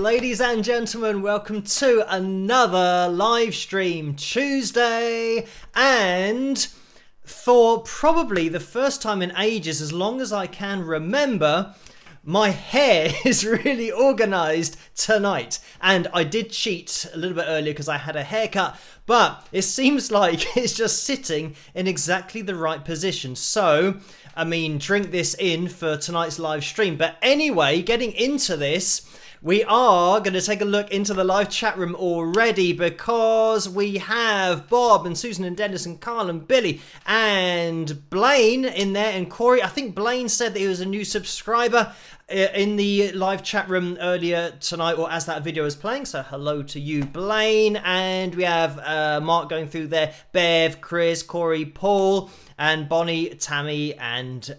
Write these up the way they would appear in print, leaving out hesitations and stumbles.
ladies and gentlemen, welcome to another live stream Tuesday, and for probably the first time in ages, as long as I can remember, my hair is really organised tonight. And I did cheat a little bit earlier because I had a haircut, but it seems like it's just sitting in exactly the right position. So, I mean, drink this in for tonight's live stream. But anyway, getting into this, we are going to take a look into the live chat room already because we have Bob and Susan and Dennis and Carl and Billy and Blaine in there and Corey. I think Blaine said that he was a new subscriber in the live chat room earlier tonight, or as that video is playing. So hello to you, Blaine. And we have Mark going through there, Bev, Chris, Corey, Paul, and Bonnie, Tammy, and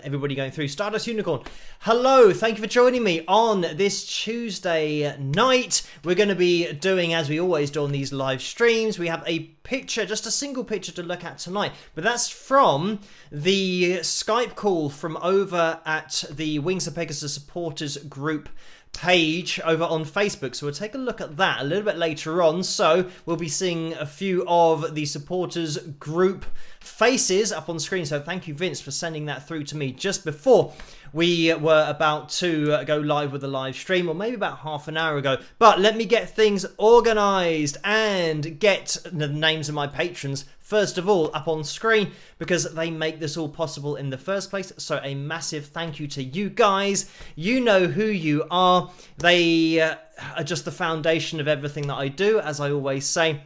everybody going through. Stardust Unicorn, hello, thank you for joining me on this Tuesday night. We're going to be doing, as we always do on these live streams, we have a picture, just a single picture to look at tonight, but that's from the Skype call from over at the Wings of Pegasus supporters group page over on Facebook. So we'll take a look at that a little bit later on. So we'll be seeing a few of the supporters group faces up on screen. So thank you, Vince, for sending that through to me just before we were about to go live with the live stream, or maybe about half an hour ago. But let me get things organized and get the names of my patrons first of all up on screen, because they make this all possible in the first place. So a massive thank you to you guys. You know who you are. They are just the foundation of everything that I do, as I always say.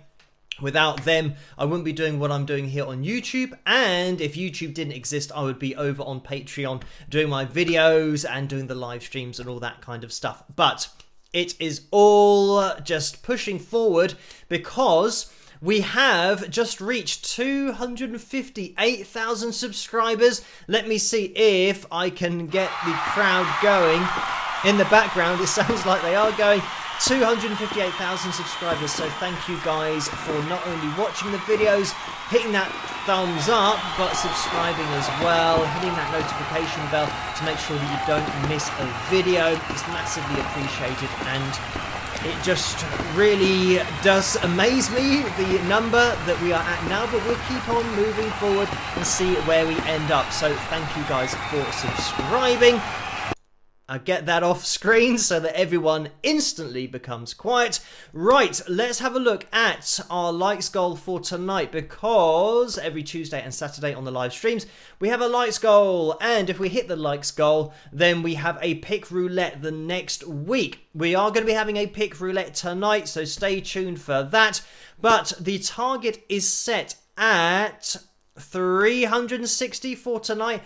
Without them, I wouldn't be doing what I'm doing here on YouTube. And if YouTube didn't exist, I would be over on Patreon doing my videos and doing the live streams and all that kind of stuff. But it is all just pushing forward because we have just reached 258,000 subscribers. Let me see if I can get the crowd going in the background. It sounds like they are going. 258,000 subscribers, so thank you guys for not only watching the videos, hitting that thumbs up, but subscribing as well, hitting that notification bell to make sure that you don't miss a video. It's massively appreciated, and it just really does amaze me, the number that we are at now, but we'll keep on moving forward and see where we end up. So thank you guys for subscribing. I'll get that off screen so that everyone instantly becomes quiet. Right, let's have a look at our likes goal for tonight, because every Tuesday and Saturday on the live streams, we have a likes goal. And if we hit the likes goal, then we have a pick roulette the next week. We are going to be having a pick roulette tonight, so stay tuned for that. But the target is set at 360 for tonight.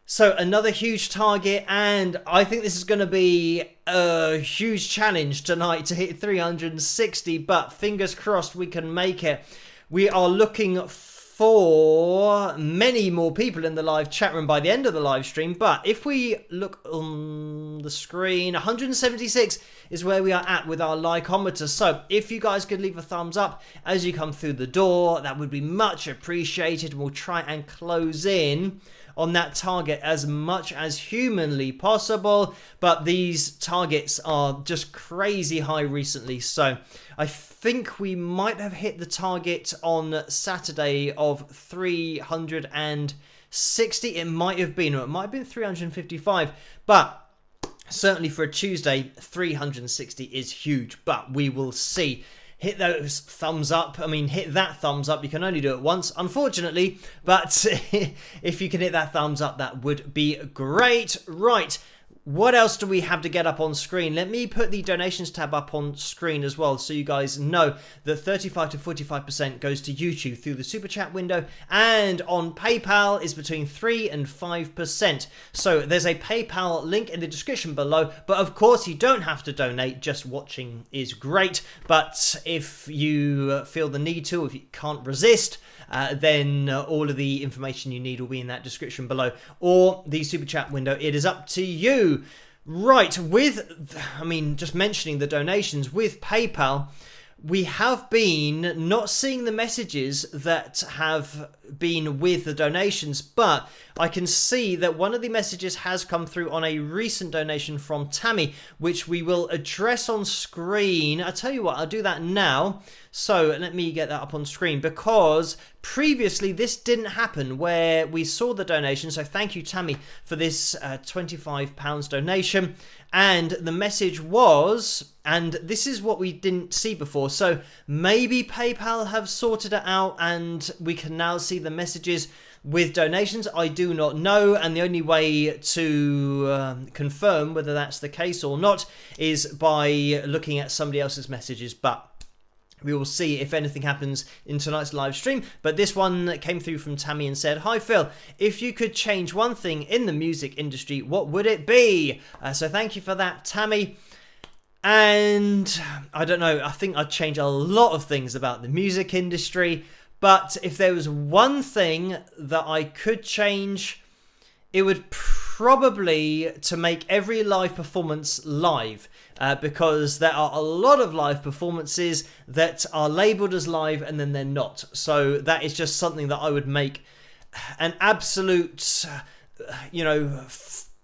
So another huge target, and I think this is going to be a huge challenge tonight to hit 360, but fingers crossed we can make it. We are looking for many more people in the live chat room by the end of the live stream, but if we look on the screen, 176 is where we are at with our likeometer. So if you guys could leave a thumbs up as you come through the door, that would be much appreciated. We'll try and close in on that target as much as humanly possible, but these targets are just crazy high recently. So I think we might have hit the target on Saturday of 360. It might have been, or it might have been 355, but certainly for a Tuesday, 360 is huge, but we will see. Hit those thumbs up. I mean, hit that thumbs up. You can only do it once, unfortunately. But if you can hit that thumbs up, that would be great. Right. What else do we have to get up on screen? Let me put the donations tab up on screen as well, so you guys know that 35 to 45% goes to YouTube through the super chat window, and on PayPal is between 3 and 5%. So there's a PayPal link in the description below, but of course you don't have to donate, just watching is great. But if you feel the need to, if you can't resist, then all of the information you need will be in that description below, or the super chat window. It is up to you. Right, with, I mean, just mentioning the donations with PayPal, we have been not seeing the messages that have been with the donations, but I can see that one of the messages has come through on a recent donation from Tammy, which we will address on screen. I tell you what, I'll do that now. So let me get that up on screen, because previously this didn't happen where we saw the donation. So thank you, Tammy, for this £25 donation. And the message was, and this is what we didn't see before, so maybe PayPal have sorted it out and we can now see the messages with donations. I do not know, and the only way to confirm whether that's the case or not is by looking at somebody else's messages, but we will see if anything happens in tonight's live stream. But this one came through from Tammy and said, "Hi Phil, if you could change one thing in the music industry, what would it be?" So thank you for that, Tammy. And I don't know, I think I'd change a lot of things about the music industry. But if there was one thing that I could change, it would probably to make every live performance live. Because there are a lot of live performances that are labelled as live and then they're not. So that is just something that I would make an absolute,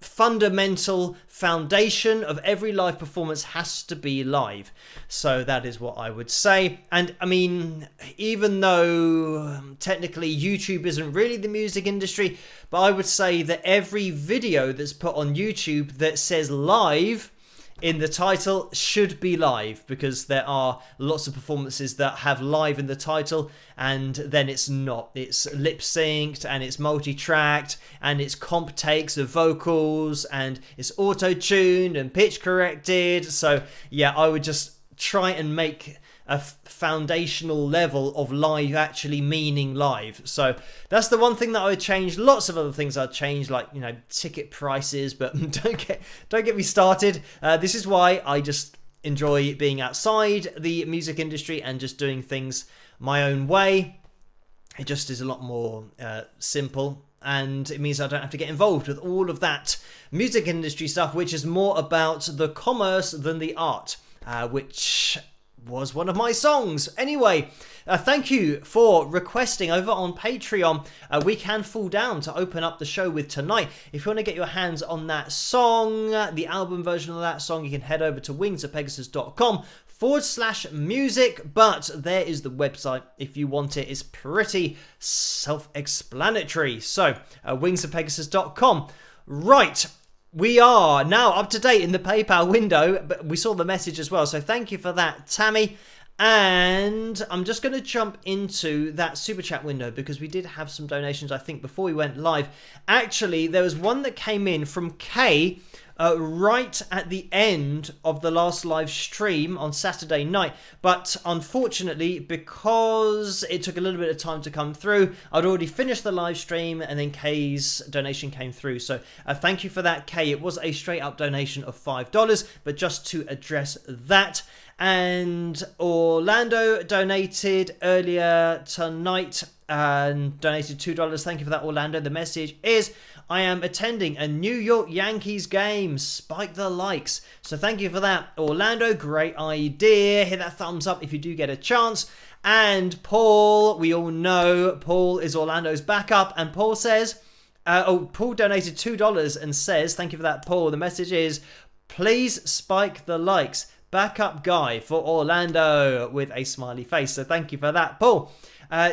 fundamental foundation of every live performance has to be live. So that is what I would say. And I mean, even though technically YouTube isn't really the music industry, but I would say that every video that's put on YouTube that says live in the title should be live, because there are lots of performances that have live in the title and then it's not. It's lip synced and it's multi-tracked and it's comp takes of vocals and it's auto-tuned and pitch corrected. So yeah, I would just try and make a foundational level of live actually meaning live. So that's the one thing that I would change. Lots of other things I'd change, like, ticket prices, but don't get me started. This is why I just enjoy being outside the music industry and just doing things my own way. It just is a lot more simple, and it means I don't have to get involved with all of that music industry stuff, which is more about the commerce than the art, which was one of my songs. Anyway, thank you for requesting over on Patreon. We Can Fall Down to open up the show with tonight. If you want to get your hands on that song, the album version of that song, you can head over to wingsofpegasus.com/music. But there is the website if you want it. It's pretty self-explanatory. So wingsofpegasus.com. Right. We are now up to date in the PayPal window, but we saw the message as well. So thank you for that, Tammy. And I'm just going to jump into that super chat window because we did have some donations, I think, before we went live. Actually, there was one that came in from Kay right at the end of the last live stream on Saturday night. But unfortunately, because it took a little bit of time to come through, I'd already finished the live stream and then Kay's donation came through. So thank you for that, Kay. It was a straight up donation of $5, but just to address that. And Orlando donated earlier tonight and donated $2. Thank you for that, Orlando. The message is, "I am attending a New York Yankees game. Spike the likes." So thank you for that, Orlando. Great idea. Hit that thumbs up if you do get a chance. And Paul, we all know Paul is Orlando's backup. And Paul says, Paul donated $2 and says, thank you for that, Paul. The message is, "Please spike the likes. Backup guy for Orlando," with a smiley face. So thank you for that, Paul.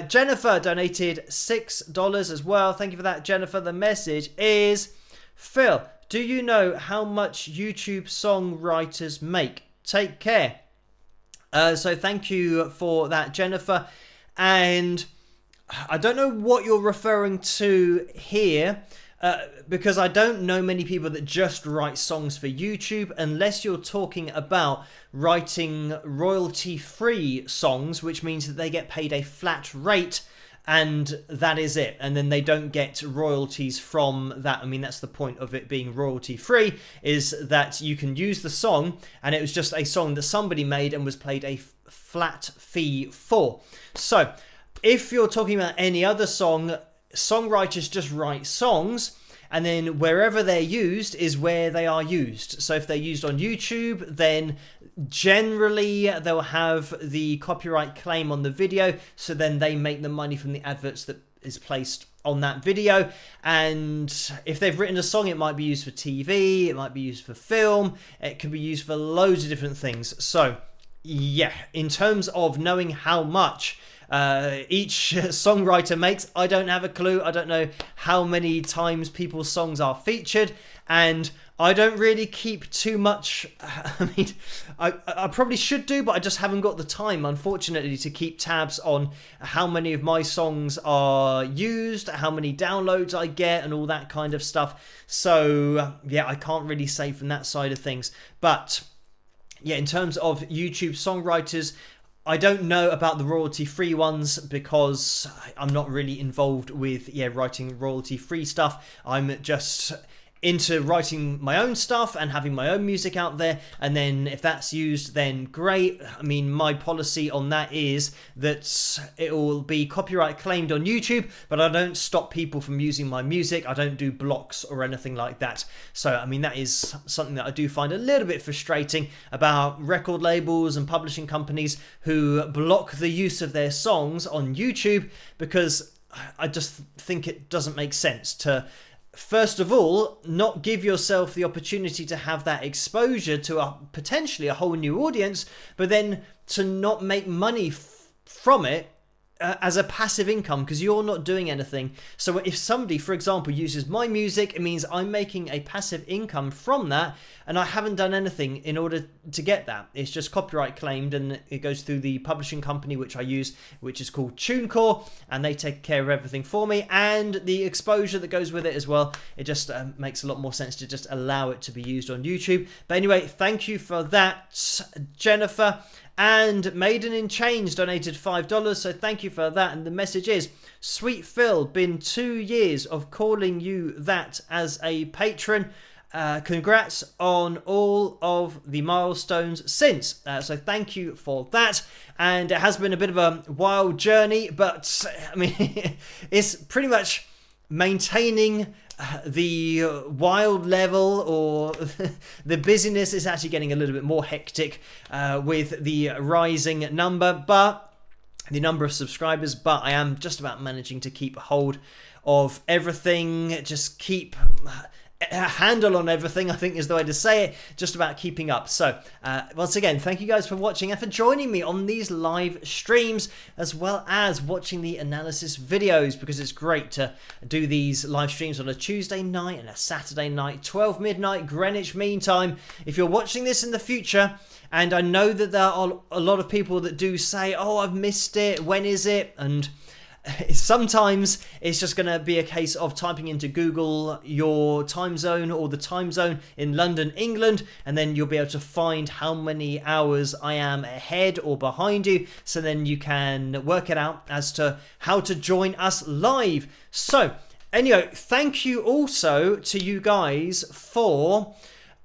Jennifer donated $6 as well. Thank you for that, Jennifer. The message is, "Phil, do you know how much YouTube songwriters make? Take care." So thank you for that, Jennifer. And I don't know what you're referring to here, because I don't know many people that just write songs for YouTube, unless you're talking about writing royalty-free songs, which means that they get paid a flat rate and that is it. And then they don't get royalties from that. I mean, that's the point of it being royalty-free, is that you can use the song and it was just a song that somebody made and was paid a flat fee for. So if you're talking about any other song, songwriters just write songs, and then wherever they're used is where they are used. So if they're used on YouTube, then generally they'll have the copyright claim on the video, so then they make the money from the adverts that is placed on that video. And if they've written a song, it might be used for TV, it might be used for film, it can be used for loads of different things. So yeah, in terms of knowing how much each songwriter makes, I don't have a clue. I don't know how many times people's songs are featured, and I don't really keep too much. I mean, I probably should do, but I just haven't got the time, unfortunately, to keep tabs on how many of my songs are used, how many downloads I get, and all that kind of stuff. So yeah, I can't really say from that side of things. But yeah, in terms of YouTube songwriters, I don't know about the royalty-free ones because I'm not really involved with writing royalty-free stuff. I'm just into writing my own stuff and having my own music out there, and then if that's used, then great. I mean, my policy on that is that it will be copyright claimed on YouTube, but I don't stop people from using my music. I don't do blocks or anything like that. So I mean, that is something that I do find a little bit frustrating about record labels and publishing companies who block the use of their songs on YouTube, because I just think it doesn't make sense to, first of all, not give yourself the opportunity to have that exposure to potentially a whole new audience, but then to not make money from it as a passive income, because you're not doing anything. So if somebody, for example, uses my music, it means I'm making a passive income from that, and I haven't done anything in order to get that. It's just copyright claimed, and it goes through the publishing company which I use, which is called TuneCore, and they take care of everything for me, and the exposure that goes with it as well. It just makes a lot more sense to just allow it to be used on YouTube. But anyway, thank you for that, Jennifer. And Maiden in Chains donated $5, so thank you for that. And the message is, Sweet Phil, been 2 years of calling you that as a patron. Congrats on all of the milestones since. So thank you for that. And it has been a bit of a wild journey, but I mean, it's pretty much maintaining the wild level, or the busyness is actually getting a little bit more hectic with the rising number, but the number of subscribers, but I am just about managing to keep hold of everything, just keep a handle on everything, I think is the way to say it, just about keeping up. So once again, thank you guys for watching and for joining me on these live streams, as well as watching the analysis videos, because it's great to do these live streams on a Tuesday night and a Saturday night, 12 midnight Greenwich Mean Time. If you're watching this in the future, and I know that there are a lot of people that do say, oh, I've missed it, when is it? And sometimes it's just going to be a case of typing into Google your time zone or the time zone in London, England, and then you'll be able to find how many hours I am ahead or behind you, so then you can work it out as to how to join us live. So anyway, thank you also to you guys for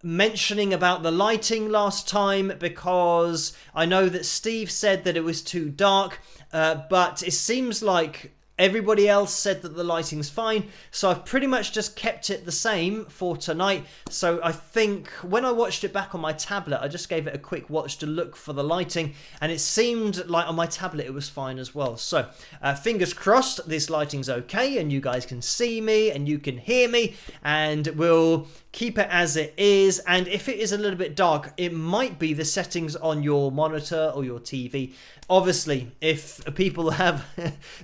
mentioning about the lighting last time, because I know that Steve said that it was too dark, but it seems like everybody else said that the lighting's fine, so I've pretty much just kept it the same for tonight. So I think when I watched it back on my tablet, I just gave it a quick watch to look for the lighting, and it seemed like on my tablet it was fine as well. So fingers crossed this lighting's okay, and you guys can see me and you can hear me, and we'll keep it as it is. And if it is a little bit dark, it might be the settings on your monitor or your TV. Obviously, if people have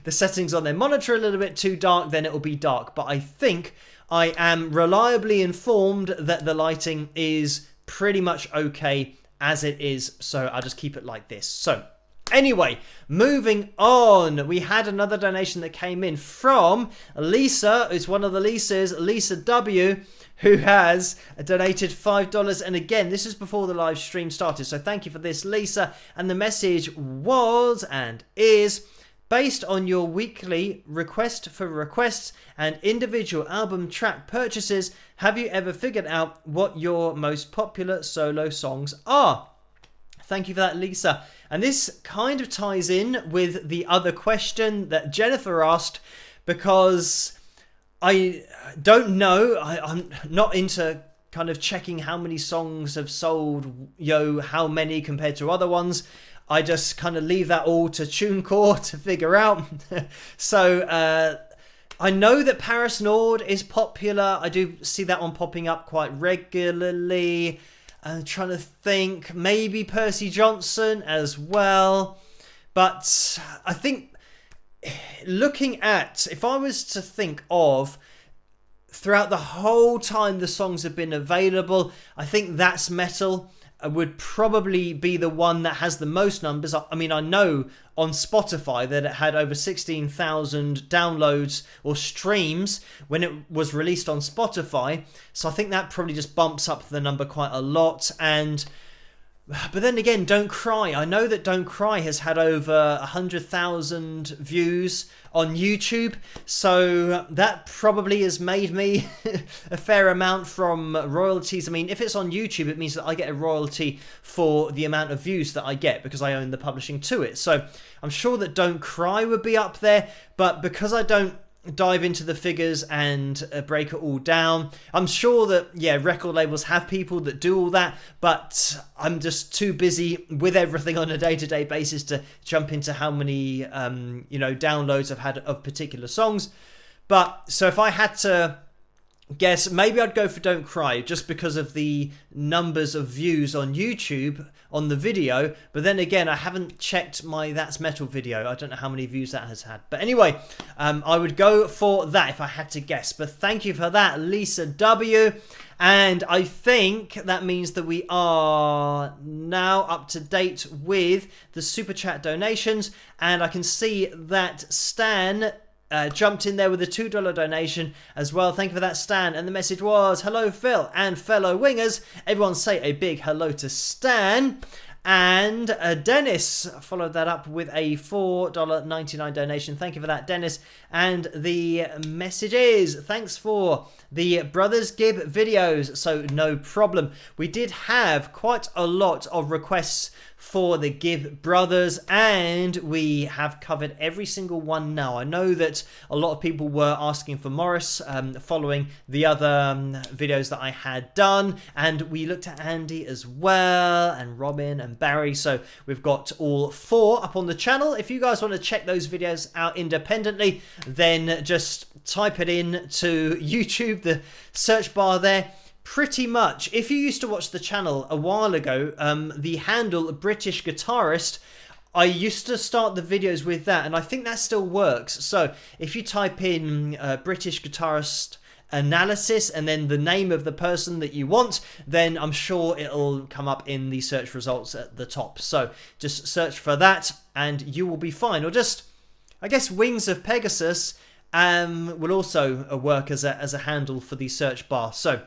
the settings on their monitor a little bit too dark, then it will be dark. But I think I am reliably informed that the lighting is pretty much okay as it is. So I'll just keep it like this. So anyway, moving on, we had another donation that came in from Lisa. It's one of the Lisas, Lisa W., who has donated $5. And again, this is before the live stream started, so thank you for this, Lisa. And the message was and is, based on your weekly request for requests and individual album track purchases, have you ever figured out what your most popular solo songs are? Thank you for that, Lisa. And this kind of ties in with the other question that Jennifer asked, because I don't know. I'm not into kind of checking how many songs have sold, how many compared to other ones. I just kind of leave that all to TuneCore to figure out. So I know that Paris Nord is popular. I do see that one popping up quite regularly. I'm trying to think, maybe Percy Johnson as well. But I think looking at, if I was to think of throughout the whole time the songs have been available, I think That's Metal would probably be the one that has the most numbers. I mean, I know on Spotify that it had over 16,000 downloads or streams when it was released on Spotify. So I think that probably just bumps up the number quite a lot. But then again, Don't Cry. I know that Don't Cry has had over 100,000 views on YouTube. So that probably has made me a fair amount from royalties. I mean, if it's on YouTube, it means that I get a royalty for the amount of views that I get because I own the publishing to it. So I'm sure that Don't Cry would be up there. But because I don't dive into the figures and break it all down, I'm sure that record labels have people that do all that, but I'm just too busy with everything on a day-to-day basis to jump into how many downloads I've had of particular songs. But so if I had to guess, maybe I'd go for Don't Cry just because of the numbers of views on YouTube on the video. But then again, I haven't checked my That's Metal video. I don't know how many views that has had. But anyway, I would go for that if I had to guess. But thank you for that, Lisa W. And I think that means that we are now up to date with the Super Chat donations. And I can see that Stan jumped in there with a $2 donation as well. Thank you for that, Stan. And the message was, hello, Phil and fellow wingers. Everyone say a big hello to Stan. And Dennis followed that up with a $4.99 donation. Thank you for that, Dennis. And the message is, thanks for the Brothers Gibb videos. So no problem. We did have quite a lot of requests for the Gibb brothers, and we have covered every single one now. I know that a lot of people were asking for Morris following the other videos that I had done, and we looked at Andy as well, and Robin and Barry. So we've got all four up on the channel. If you guys want to check those videos out independently, then just type it in to YouTube, the search bar there. Pretty much, if you used to watch the channel a while ago, the handle British Guitarist, I used to start the videos with that, and I think that still works. So if you type in British Guitarist analysis and then the name of the person that you want, then I'm sure it'll come up in the search results at the top. So just search for that and you will be fine. Or just, I guess, Wings of Pegasus will also work as a handle for the search bar. So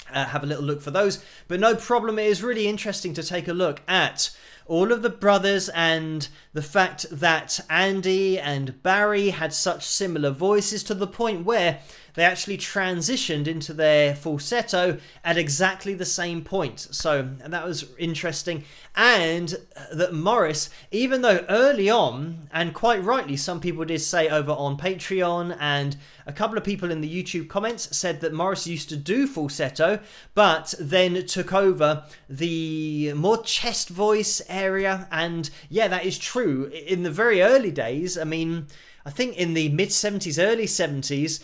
have a little look for those. But no problem, it is really interesting to take a look at all of the brothers and the fact that Andy and Barry had such similar voices to the point where they actually transitioned into their falsetto at exactly the same point. So that was interesting. And that Morris, even though early on, and quite rightly, some people did say over on Patreon, and a couple of people in the YouTube comments said that Morris used to do falsetto, but then took over the more chest voice area. And yeah, that is true. In the very early days, I mean, I think in the mid-70s, early 70s,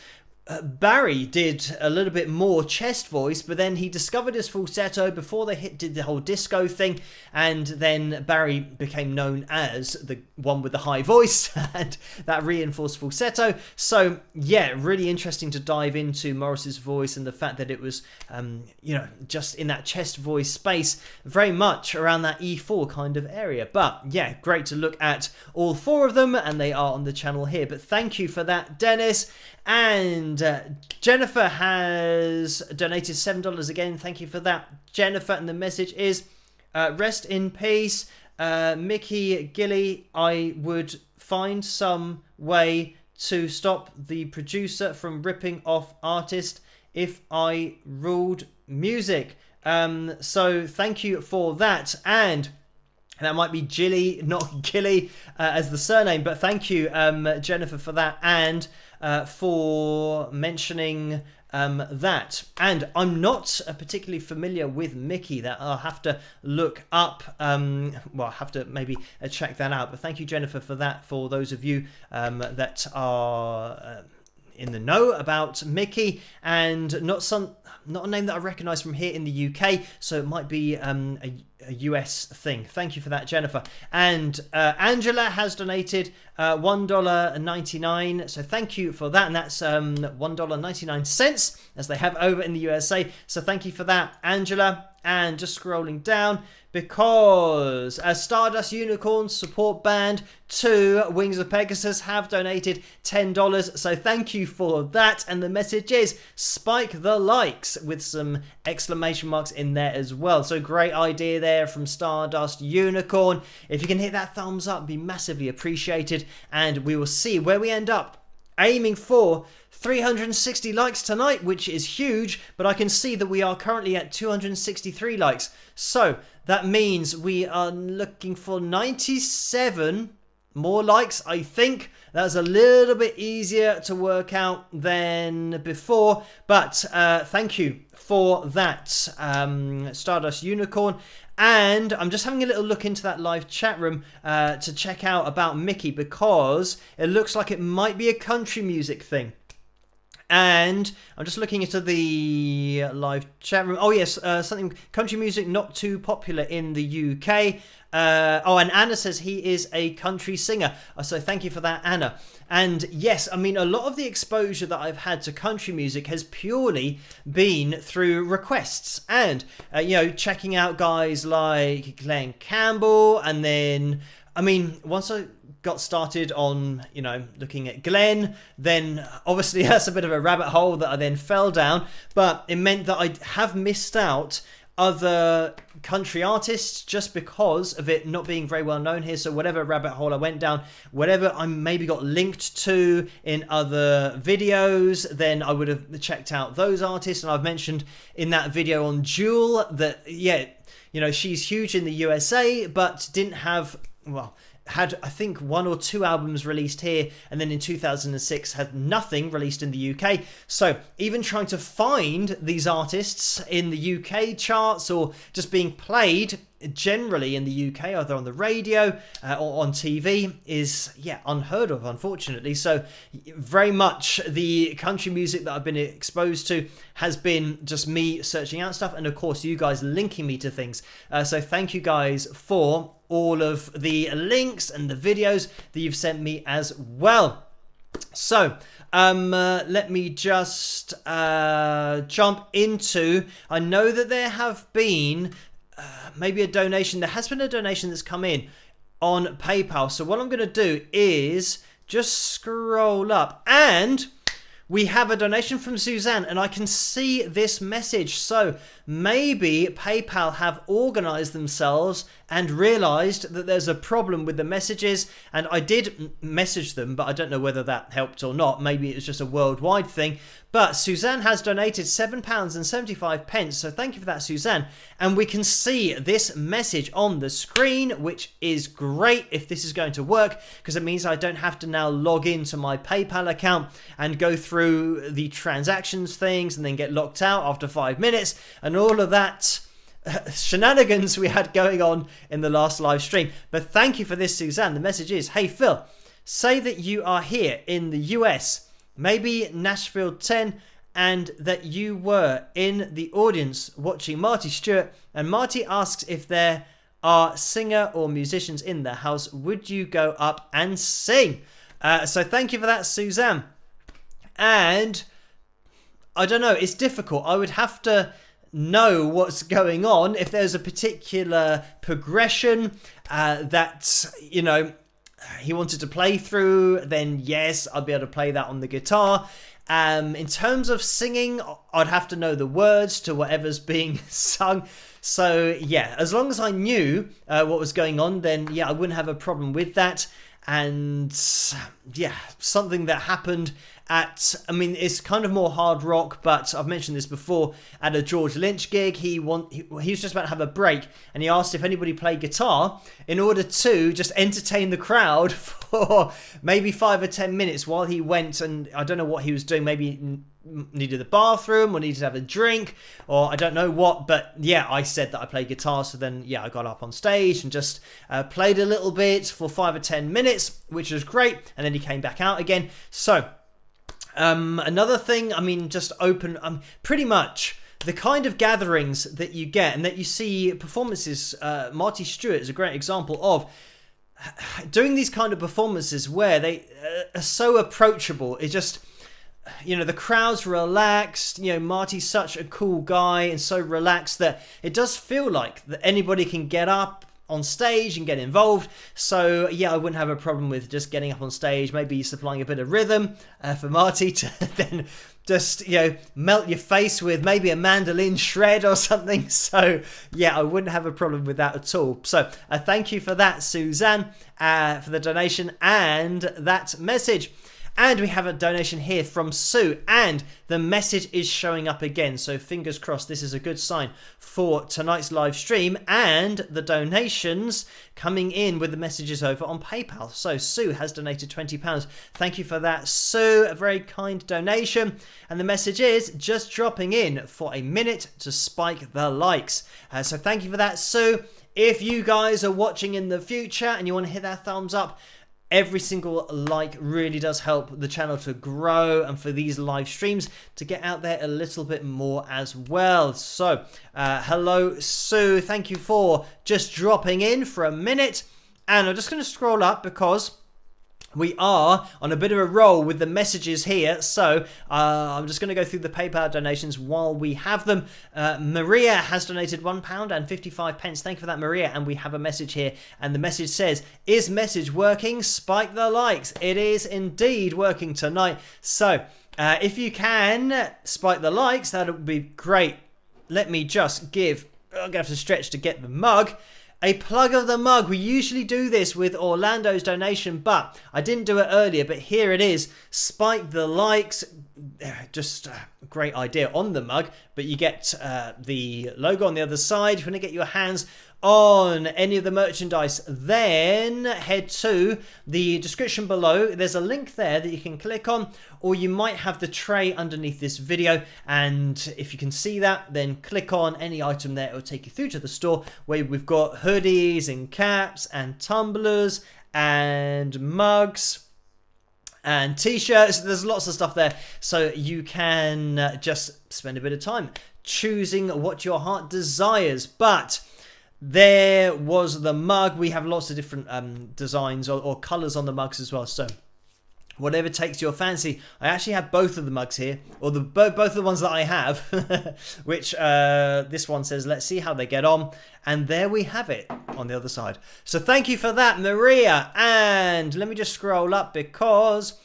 Barry did a little bit more chest voice, but then he discovered his falsetto before they did the whole disco thing, and then Barry became known as the one with the high voice and that reinforced falsetto. So yeah, really interesting to dive into Morris's voice and the fact that it was just in that chest voice space, very much around that E4 kind of area. But yeah, great to look at all four of them, and they are on the channel here. But thank you for that, Dennis. And Jennifer has donated $7 again. Thank you for that, Jennifer. And the message is, rest in peace, Mickey Gilly. I would find some way to stop the producer from ripping off artist if I ruled music. So thank you for that. And And that might be Gilly, not Gilly, as the surname. But thank you, Jennifer, for that, and for mentioning that. And I'm not particularly familiar with Mickey. That I'll have to look up. Well, I'll have to maybe check that out. But thank you, Jennifer, for that. For those of you that are in the know about Mickey, and not a name that I recognise from here in the UK, so it might be a US thing. Thank you for that, Jennifer. And Angela has donated $1.99, so thank you for that, and that's $1.99 as they have over in the USA, so thank you for that, Angela. And just scrolling down, because a Stardust Unicorn support band to Wings of Pegasus have donated $10, so thank you for that. And the message is spike the likes with some exclamation marks in there as well. So great idea there from Stardust Unicorn. If you can hit that thumbs up, be massively appreciated, and we will see where we end up. Aiming for 360 likes tonight, which is huge, but I can see that we are currently at 263 likes. So that means we are looking for 97 more likes, I think. That's a little bit easier to work out than before, but thank you for that, Stardust Unicorn. And I'm just having a little look into that live chat room to check out about Mickey, because it looks like it might be a country music thing. And I'm just looking into the live chat room. Oh yes, something country music not too popular in the UK. And Anna says he is a country singer. So thank you for that, Anna. And yes, I mean, a lot of the exposure that I've had to country music has purely been through requests and, checking out guys like Glenn Campbell. And then, I mean, once I got started on, looking at Glenn, then obviously that's a bit of a rabbit hole that I then fell down. But it meant that I have missed out other country artists just because of it not being very well known here. So whatever rabbit hole I went down, whatever I maybe got linked to in other videos, then I would have checked out those artists. And I've mentioned in that video on Jewel that, she's huge in the USA, but didn't have, had I think 1 or 2 albums released here, and then in 2006 had nothing released in the UK. So even trying to find these artists in the UK charts or just being played generally in the UK, either on the radio or on TV, is unheard of, unfortunately. So very much the country music that I've been exposed to has been just me searching out stuff, and of course you guys linking me to things. So thank you guys for all of the links and the videos that you've sent me as well. So let me just jump into, I know that there have been maybe a donation. There has been a donation that's come in on PayPal. So what I'm going to do is just scroll up, and we have a donation from Suzanne, and I can see this message. So maybe PayPal have organized themselves and realized that there's a problem with the messages, and I did message them, but I don't know whether that helped or not. Maybe it was just a worldwide thing. But Suzanne has donated £7.75, so thank you for that, Suzanne. And we can see this message on the screen, which is great if this is going to work, because it means I don't have to now log into my PayPal account and go through the transactions things and then get locked out after 5 minutes and all of that shenanigans we had going on in the last live stream. But thank you for this, Suzanne. The message is, hey Phil, say that you are here in the US, maybe Nashville 10, and that you were in the audience watching Marty Stewart, and Marty asks if there are singer or musicians in the house. Would you go up and sing? So thank you for that, Suzanne. And I don't know, it's difficult. I would have to know what's going on. If there's a particular progression that, he wanted to play through, then yes, I'll be able to play that on the guitar. In terms of singing, I'd have to know the words to whatever's being sung. So yeah, as long as I knew what was going on, then yeah, I wouldn't have a problem with that. And yeah, something that happened at, I mean, it's kind of more hard rock, but I've mentioned this before, at a George Lynch gig. He was just about to have a break, and he asked if anybody played guitar in order to just entertain the crowd for maybe 5 or 10 minutes while he went, and I don't know what he was doing, maybe needed the bathroom or needed to have a drink, or I don't know what, but yeah, I said that I played guitar, so then yeah, I got up on stage and just played a little bit for 5 or 10 minutes, which was great, and then he came back out again. So another thing, I mean, just open, pretty much the kind of gatherings that you get and that you see performances, Marty Stewart is a great example of doing these kind of performances where they are so approachable. It just, you know, the crowd's relaxed, you know, Marty's such a cool guy and so relaxed that it does feel like that anybody can get up on stage and get involved. So yeah, I wouldn't have a problem with just getting up on stage, maybe supplying a bit of rhythm for Marty to then just, you know, melt your face with maybe a mandolin shred or something. So yeah, I wouldn't have a problem with that at all. So thank you for that, Suzanne, for the donation and that message. And we have a donation here from Sue, and the message is showing up again. So fingers crossed, this is a good sign for tonight's live stream and the donations coming in with the messages over on PayPal. So Sue has donated £20. Thank you for that, Sue. A very kind donation. And the message is just dropping in for a minute to spike the likes. So thank you for that, Sue. If you guys are watching in the future and you want to hit that thumbs up, every single like really does help the channel to grow and for these live streams to get out there a little bit more as well. So, hello, Sue. Thank you for just dropping in for a minute. And I'm just going to scroll up because we are on a bit of a roll with the messages here. So I'm just going to go through the PayPal donations while we have them. Maria has donated £1.55. Thank you for that, Maria. And we have a message here. And the message says, is message working? Spike the likes. It is indeed working tonight. So if you can spike the likes, that would be great. Let me just give, I'm going to have to stretch to get the mug. A plug of the mug. We usually do this with Orlando's donation, but I didn't do it earlier, but here it is. Spike the likes. Just a great idea on the mug, but you get the logo on the other side. If you want to get your hands on any of the merchandise, then head to the description below. There's a link there that you can click on, or you might have the tray underneath this video, and if you can see that, then click on any item there. It will take you through to the store where we've got hoodies and caps and tumblers and mugs and t-shirts. There's lots of stuff there, so you can just spend a bit of time choosing what your heart desires. But there was the mug. We have lots of different designs or colours on the mugs as well, so whatever takes your fancy. I actually have both of the mugs here, or both of the ones that I have, which this one says, let's see how they get on. And there we have it on the other side. So thank you for that, Maria. And let me just scroll up because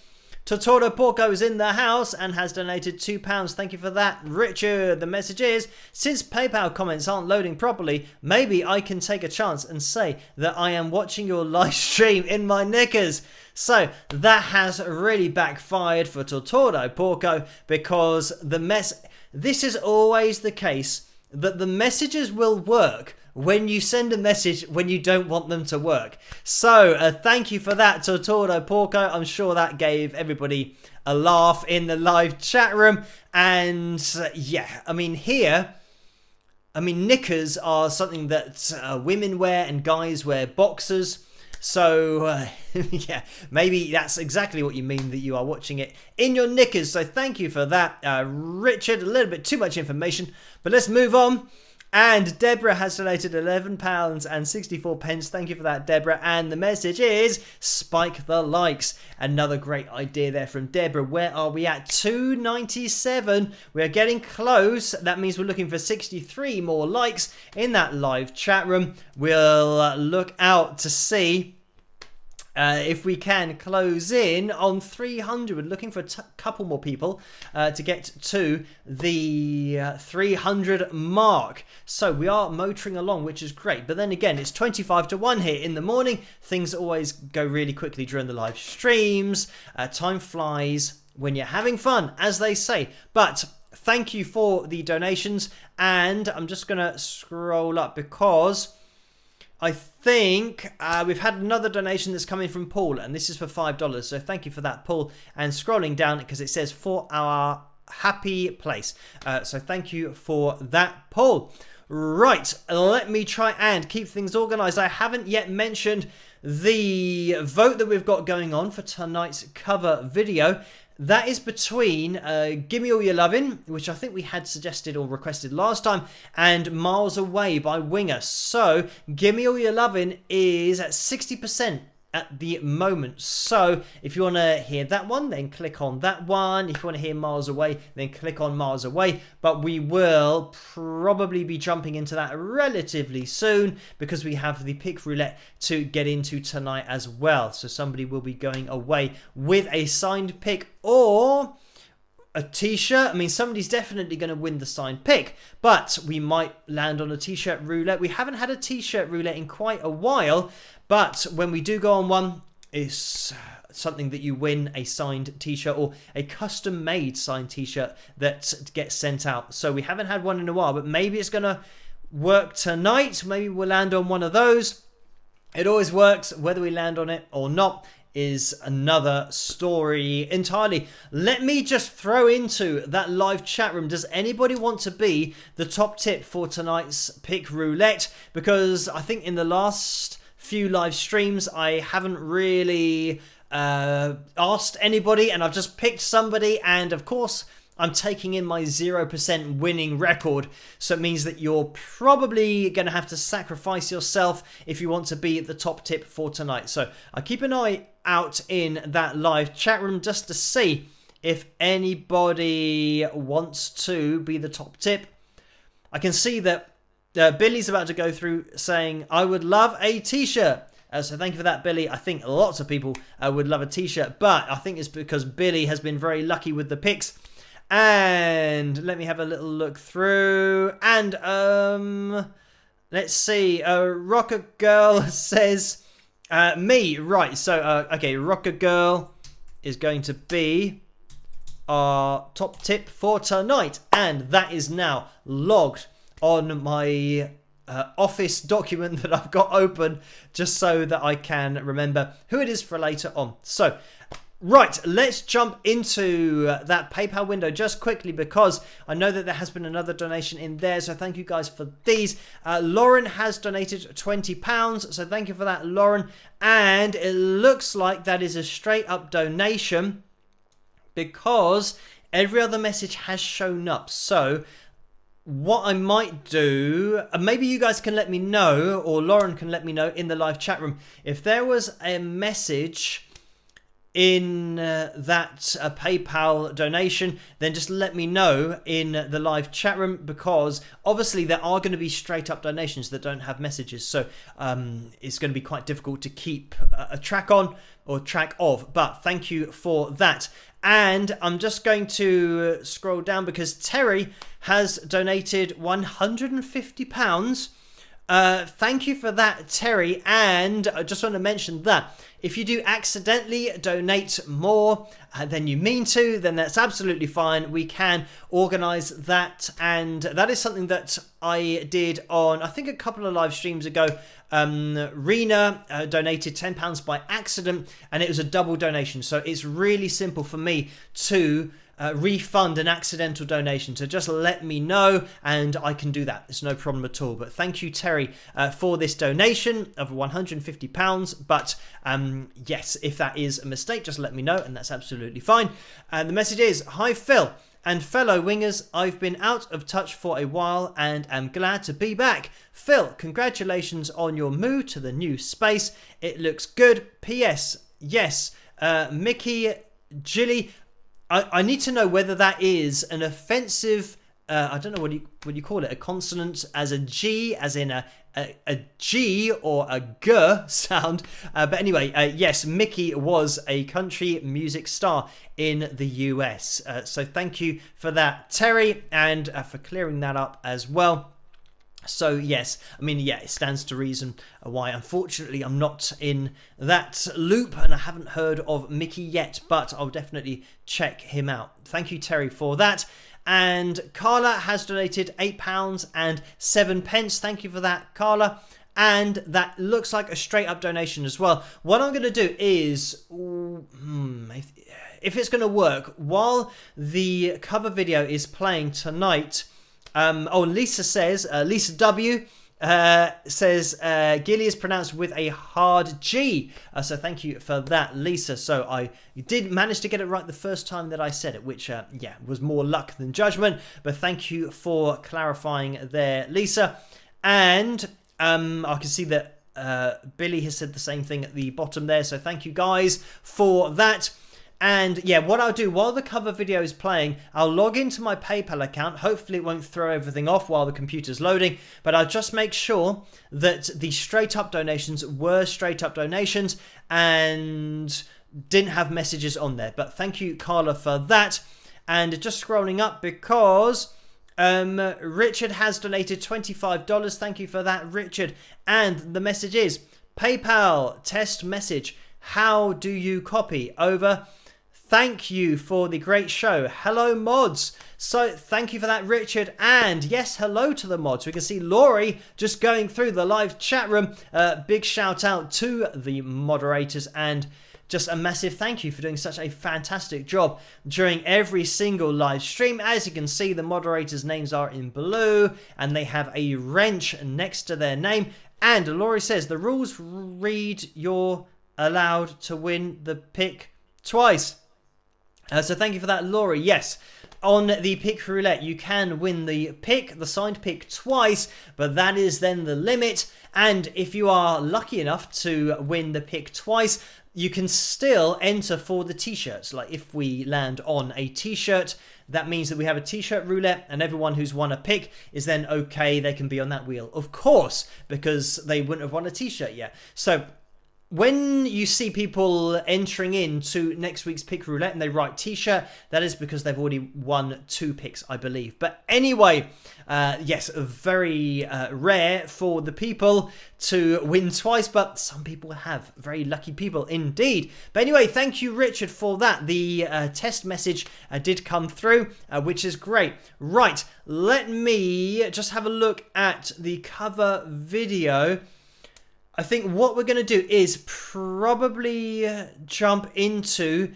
Totoro Porco is in the house and has donated £2. Thank you for that, Richard. The message is, since PayPal comments aren't loading properly, maybe I can take a chance and say that I am watching your live stream in my knickers. So that has really backfired for Totoro Porco because this is always the case, that the messages will work when you send a message when you don't want them to work. So thank you for that, Totoro Porco. I'm sure that gave everybody a laugh in the live chat room. And yeah, I mean knickers are something that women wear and guys wear boxers. So yeah, maybe that's exactly what you mean, that you are watching it in your knickers. So thank you for that, Richard. A little bit too much information, but let's move on. And Deborah has donated £11.64. Thank you for that, Deborah. And the message is, spike the likes. Another great idea there from Deborah. Where are we at? 297. We are getting close. That means we're looking for 63 more likes in that live chat room. We'll look out to see if we can close in on 300. We're looking for a couple more people to get to the 300 mark. So we are motoring along, which is great. But then again, it's 25 to 1 here in the morning. Things always go really quickly during the live streams. Time flies when you're having fun, as they say. But thank you for the donations, and I'm just going to scroll up because I think we've had another donation that's coming from Paul, and this is for $5. So thank you for that, Paul. And scrolling down because it says for our happy place. So thank you for that, Paul. Right, let me try and keep things organised. I haven't yet mentioned the vote that we've got going on for tonight's cover video. That is between Gimme All Your Lovin', which I think we had suggested or requested last time, and Miles Away by Winger. So Gimme All Your Lovin' is at 60% at the moment. So if you want to hear that one, then click on that one. If you want to hear Miles Away, then click on Miles Away. But we will probably be jumping into that relatively soon because we have the pick roulette to get into tonight as well. So somebody will be going away with a signed pick or a t-shirt. I mean, somebody's definitely going to win the signed pick, but we might land on a t-shirt roulette. We haven't had a t-shirt roulette in quite a while, but when we do go on one, it's something that you win a signed t-shirt or a custom made signed t-shirt that gets sent out. So we haven't had one in a while, but maybe it's going to work tonight. Maybe we'll land on one of those. It always works. Whether we land on it or not is another story entirely. Let me just throw into that live chat room. Does anybody want to be the top tip for tonight's pick roulette? Because I think in the last few live streams I haven't really asked anybody, and I've just picked somebody, and of course I'm taking in my 0% winning record, so it means that you're probably going to have to sacrifice yourself if you want to be the top tip for tonight. So I keep an eye out in that live chat room just to see if anybody wants to be the top tip. I can see that Billy's about to go through saying, I would love a t-shirt. So thank you for that, Billy. I think lots of people would love a t-shirt, but I think it's because Billy has been very lucky with the picks. And let me have a little look through. And let's see. Rocker Girl says me. Right. So okay, Rocker Girl is going to be our top tip for tonight, and that is now logged on my office document that I've got open just so that I can remember who it is for later on. So right, let's jump into that PayPal window just quickly because I know that there has been another donation in there, so thank you guys for these. Lauren has donated £20, so thank you for that, Lauren. And it looks like that is a straight up donation because every other message has shown up. So what I might do, maybe you guys can let me know, or Lauren can let me know in the live chat room, if there was a message in that PayPal donation, then just let me know in the live chat room, because obviously there are going to be straight up donations that don't have messages, so it's going to be quite difficult to keep a track on or track of, but thank you for that. And I'm just going to scroll down because Terry has donated £150. Thank you for that, Terry. And I just want to mention that if you do accidentally donate more than you mean to, then that's absolutely fine. We can organise that. And that is something that I did on, I think, a couple of live streams ago. Rena donated £10 by accident, and it was a double donation. So it's really simple for me to refund an accidental donation, so just let me know and I can do that. It's no problem at all. But thank you, Terry, for this donation of £150. But yes, if that is a mistake, just let me know, and that's absolutely fine. And the message is, hi Phil and fellow wingers, I've been out of touch for a while and am glad to be back. Phil, congratulations on your move to the new space. It looks good. P.S. Yes, Mickey Gilly, I need to know whether that is an offensive, I don't know what you call it, a consonant as a G, as in a G or a G sound. But anyway, yes, Mickey was a country music star in the US. So thank you for that, Terry, and for clearing that up as well. So yes, I mean, yeah, it stands to reason why unfortunately I'm not in that loop and I haven't heard of Mickey yet, but I'll definitely check him out. Thank you, Terry, for that. And Carla has donated £8 and 7 pence. Thank you for that, Carla. And that looks like a straight up donation as well. What I'm going to do is, if it's going to work, while the cover video is playing tonight, Lisa says, Lisa W says, Gilly is pronounced with a hard G. So thank you for that, Lisa. So I did manage to get it right the first time that I said it, which, was more luck than judgment. But thank you for clarifying there, Lisa. And I can see that Billy has said the same thing at the bottom there. So thank you guys for that. And yeah, what I'll do while the cover video is playing, I'll log into my PayPal account. Hopefully it won't throw everything off while the computer's loading, but I'll just make sure that the straight up donations were straight up donations and didn't have messages on there. But thank you, Carla, for that. And just scrolling up because Richard has donated $25. Thank you for that, Richard. And the message is, PayPal test message. How do you copy? Over. Thank you for the great show. Hello, mods. So thank you for that, Richard. And yes, hello to the mods. We can see Laurie just going through the live chat room. Big shout out to the moderators and just a massive thank you for doing such a fantastic job during every single live stream. As you can see, the moderators' names are in blue and they have a wrench next to their name. And Laurie says the rules read you're allowed to win the pick twice. So thank you for that, Laurie. Yes, on the pick roulette, you can win the signed pick twice, but that is then the limit. And if you are lucky enough to win the pick twice, you can still enter for the t-shirts. Like if we land on a t-shirt, that means that we have a t-shirt roulette and everyone who's won a pick is then okay, they can be on that wheel. Of course, because they wouldn't have won a t-shirt yet. So when you see people entering into next week's pick roulette and they write t-shirt, that is because they've already won 2 picks, I believe. But anyway, yes, very rare for the people to win twice, but some people have. Very lucky people indeed. But anyway, thank you, Richard, for that. The test message did come through, which is great. Right, let me just have a look at the cover video. I think what we're going to do is probably jump into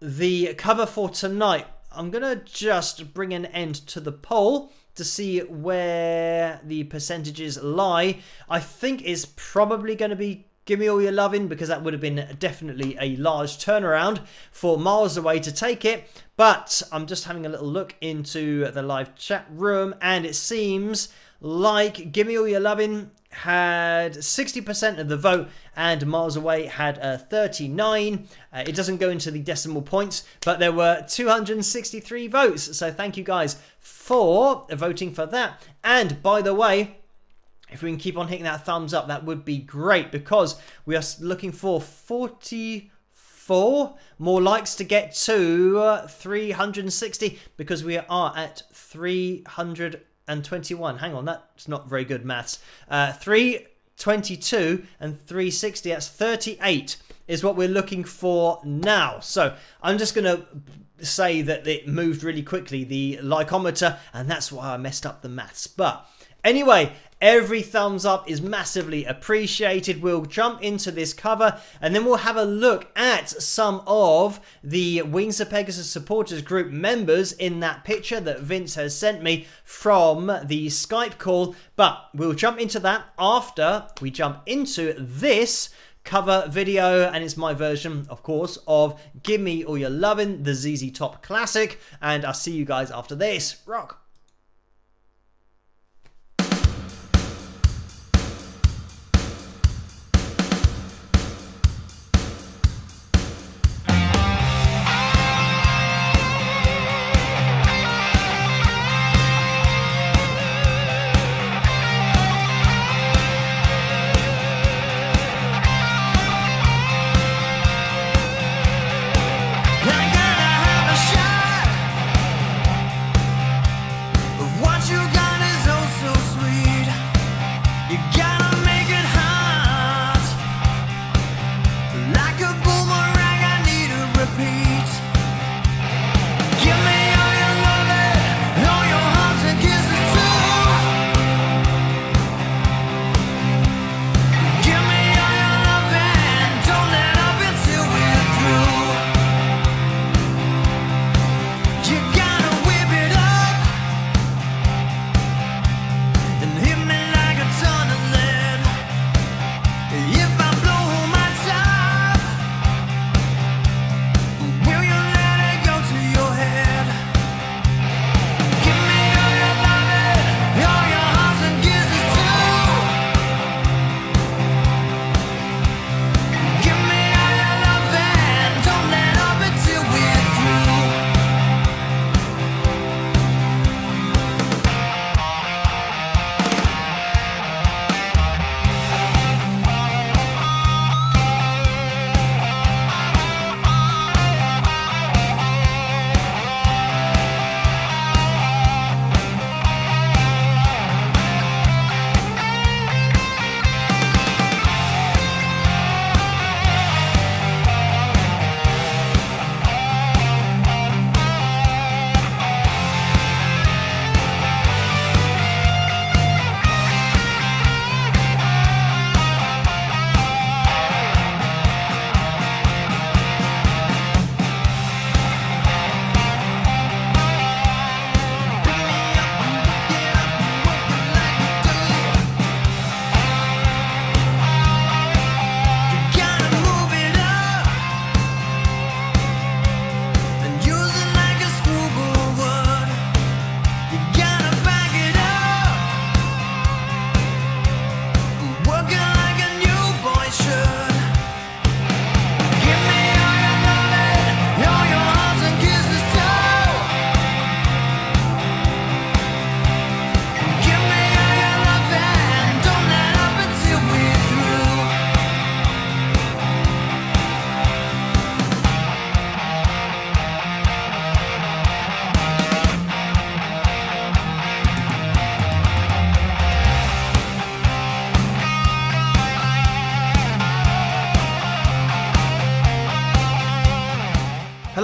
the cover for tonight. I'm going to just bring an end to the poll to see where the percentages lie. I think it's probably going to be Give Me All Your Lovin', because that would have been definitely a large turnaround for Miles Away to take it. But I'm just having a little look into the live chat room and it seems like Give Me All Your Lovin' had 60% of the vote and Miles Away had 39. It doesn't go into the decimal points, but there were 263 votes. So thank you guys for voting for that. And by the way, if we can keep on hitting that thumbs up, that would be great, because we are looking for 44 more likes to get to 360, because we are at 321. Hang on, that's not very good maths. 322 and 360, that's 38 is what we're looking for now. So I'm just going to say that it moved really quickly, the likeometer, and that's why I messed up the maths. But anyway, every thumbs up is massively appreciated. We'll jump into this cover and then we'll have a look at some of the Wings of Pegasus supporters group members in that picture that Vince has sent me from the Skype call. But we'll jump into that after we jump into this cover video, and it's my version, of course, of Give Me All Your Lovin', the ZZ Top classic. And I'll see you guys after this. Rock!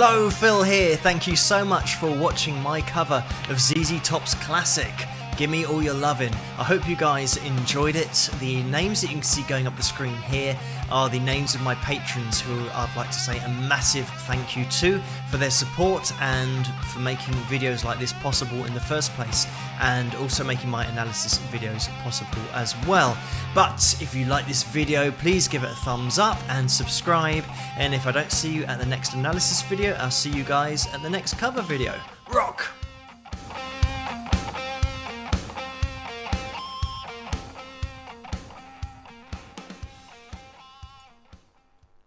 Hello, Phil here. Thank you so much for watching my cover of ZZ Top's classic, Gimme All Your Lovin'. I hope you guys enjoyed it. The names that you can see going up the screen here are the names of my patrons who I'd like to say a massive thank you to for their support and for making videos like this possible in the first place, and also making my analysis videos possible as well. But if you like this video, please give it a thumbs up and subscribe, and if I don't see you at the next analysis video, I'll see you guys at the next cover video. Rock!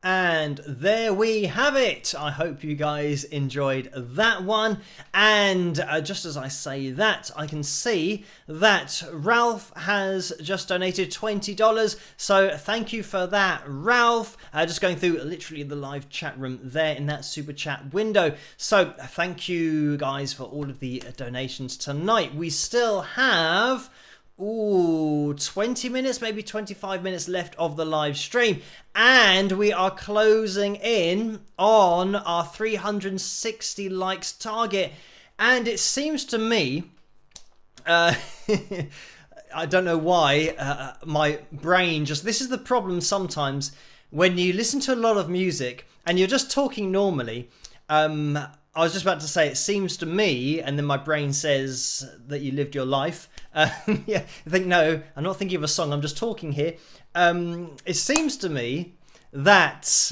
And there we have it. I hope you guys enjoyed that one. And just as I say that, I can see that Ralph has just donated $20. So thank you for that, Ralph. Just going through literally the live chat room there in that super chat window. So thank you guys for all of the donations tonight. We still have 20 minutes, maybe 25 minutes left of the live stream, and we are closing in on our 360 likes target. And it seems to me, I don't know why, my brain just, this is the problem sometimes when you listen to a lot of music and you're just talking normally. I was just about to say, it seems to me, and then my brain says that you lived your life. Yeah, I think, no, I'm not thinking of a song, I'm just talking here. It seems to me that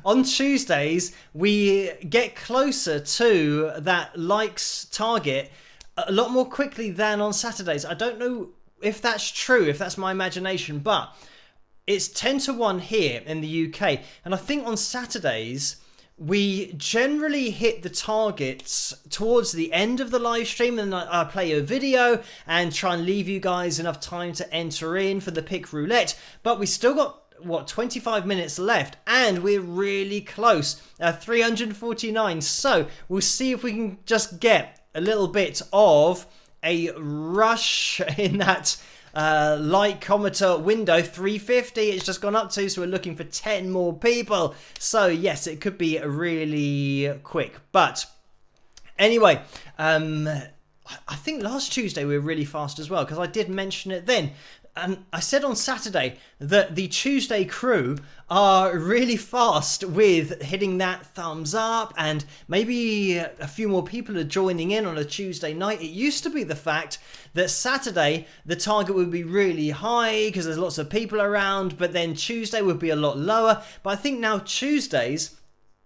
on Tuesdays, we get closer to that likes target a lot more quickly than on Saturdays. I don't know if that's true, if that's my imagination, but it's 10-1 here in the UK. And I think on Saturdays, we generally hit the targets towards the end of the live stream, and I play a video and try and leave you guys enough time to enter in for the pick roulette. But we still got, 25 minutes left, and we're really close, 349. So we'll see if we can just get a little bit of a rush in that like-commenter window. 350 it's just gone up to, so we're looking for 10 more people. So yes, it could be really quick. But anyway, I think last Tuesday we were really fast as well, because I did mention it then. And I said on Saturday that the Tuesday crew are really fast with hitting that thumbs up, and maybe a few more people are joining in on a Tuesday night. It used to be the fact that Saturday the target would be really high because there's lots of people around, but then Tuesday would be a lot lower. But I think now Tuesdays,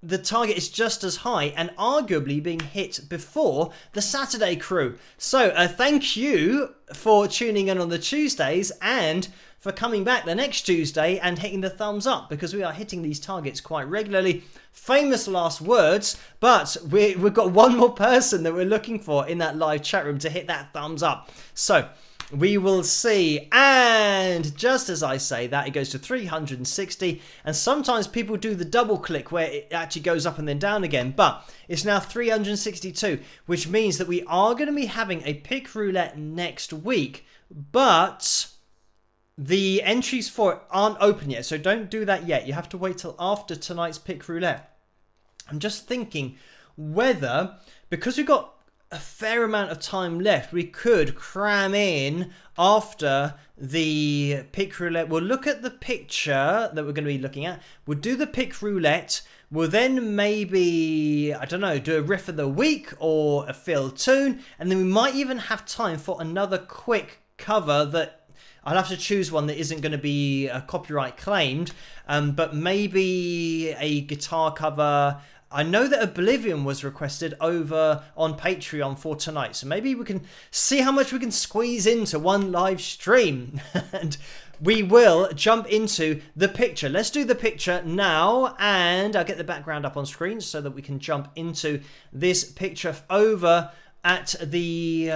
the target is just as high and arguably being hit before the Saturday crew. So thank you for tuning in on the Tuesdays and for coming back the next Tuesday and hitting the thumbs up, because we are hitting these targets quite regularly. Famous last words, but we've got one more person that we're looking for in that live chat room to hit that thumbs up. So we will see. And just as I say that, it goes to 360, and sometimes people do the double click where it actually goes up and then down again, but it's now 362, which means that we are going to be having a pick roulette next week, but the entries for it aren't open yet, so don't do that yet. You have to wait till after tonight's pick roulette. I'm just thinking whether, because we've got a fair amount of time left, we could cram in after the pick roulette. We'll look at the picture that we're going to be looking at. We'll do the pick roulette. We'll then maybe, I don't know, do a riff of the week or a fill tune. And then we might even have time for another quick cover that I'll have to choose one that isn't going to be copyright claimed. But maybe a guitar cover. I know that Oblivion was requested over on Patreon for tonight, so maybe we can see how much we can squeeze into one live stream. And we will jump into the picture. Let's do the picture now, and I'll get the background up on screen so that we can jump into this picture over at the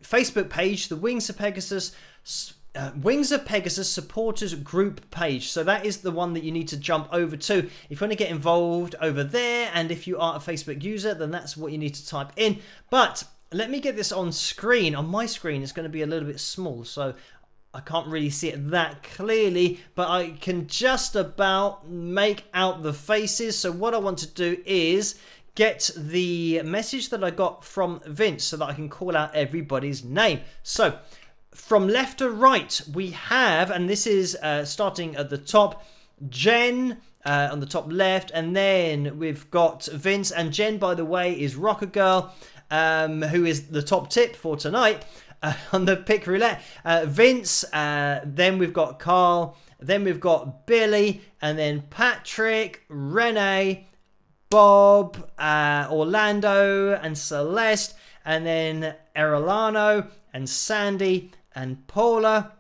Facebook page, the Wings of Pegasus supporters group page. So that is the one that you need to jump over to if you want to get involved over there. And if you are a Facebook user, then that's what you need to type in. But let me get this on screen. On my screen, it's going to be a little bit small, so I can't really see it that clearly, but I can just about make out the faces. So what I want to do is get the message that I got from Vince so that I can call out everybody's name. So from left to right, we have, and this is starting at the top, Jen on the top left, and then we've got Vince. And Jen, by the way, is Rocker Girl, who is the top tip for tonight on the pick roulette. Vince, then we've got Carl, then we've got Billy, and then Patrick, Renee, Bob, Orlando, and Celeste, and then Erolano, and Sandy, and Paula,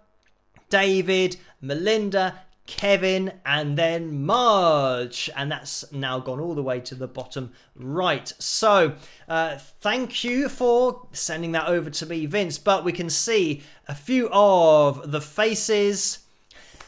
David, Melinda, Kevin, and then Marge. And that's now gone all the way to the bottom right. So thank you for sending that over to me, Vince. But we can see a few of the faces.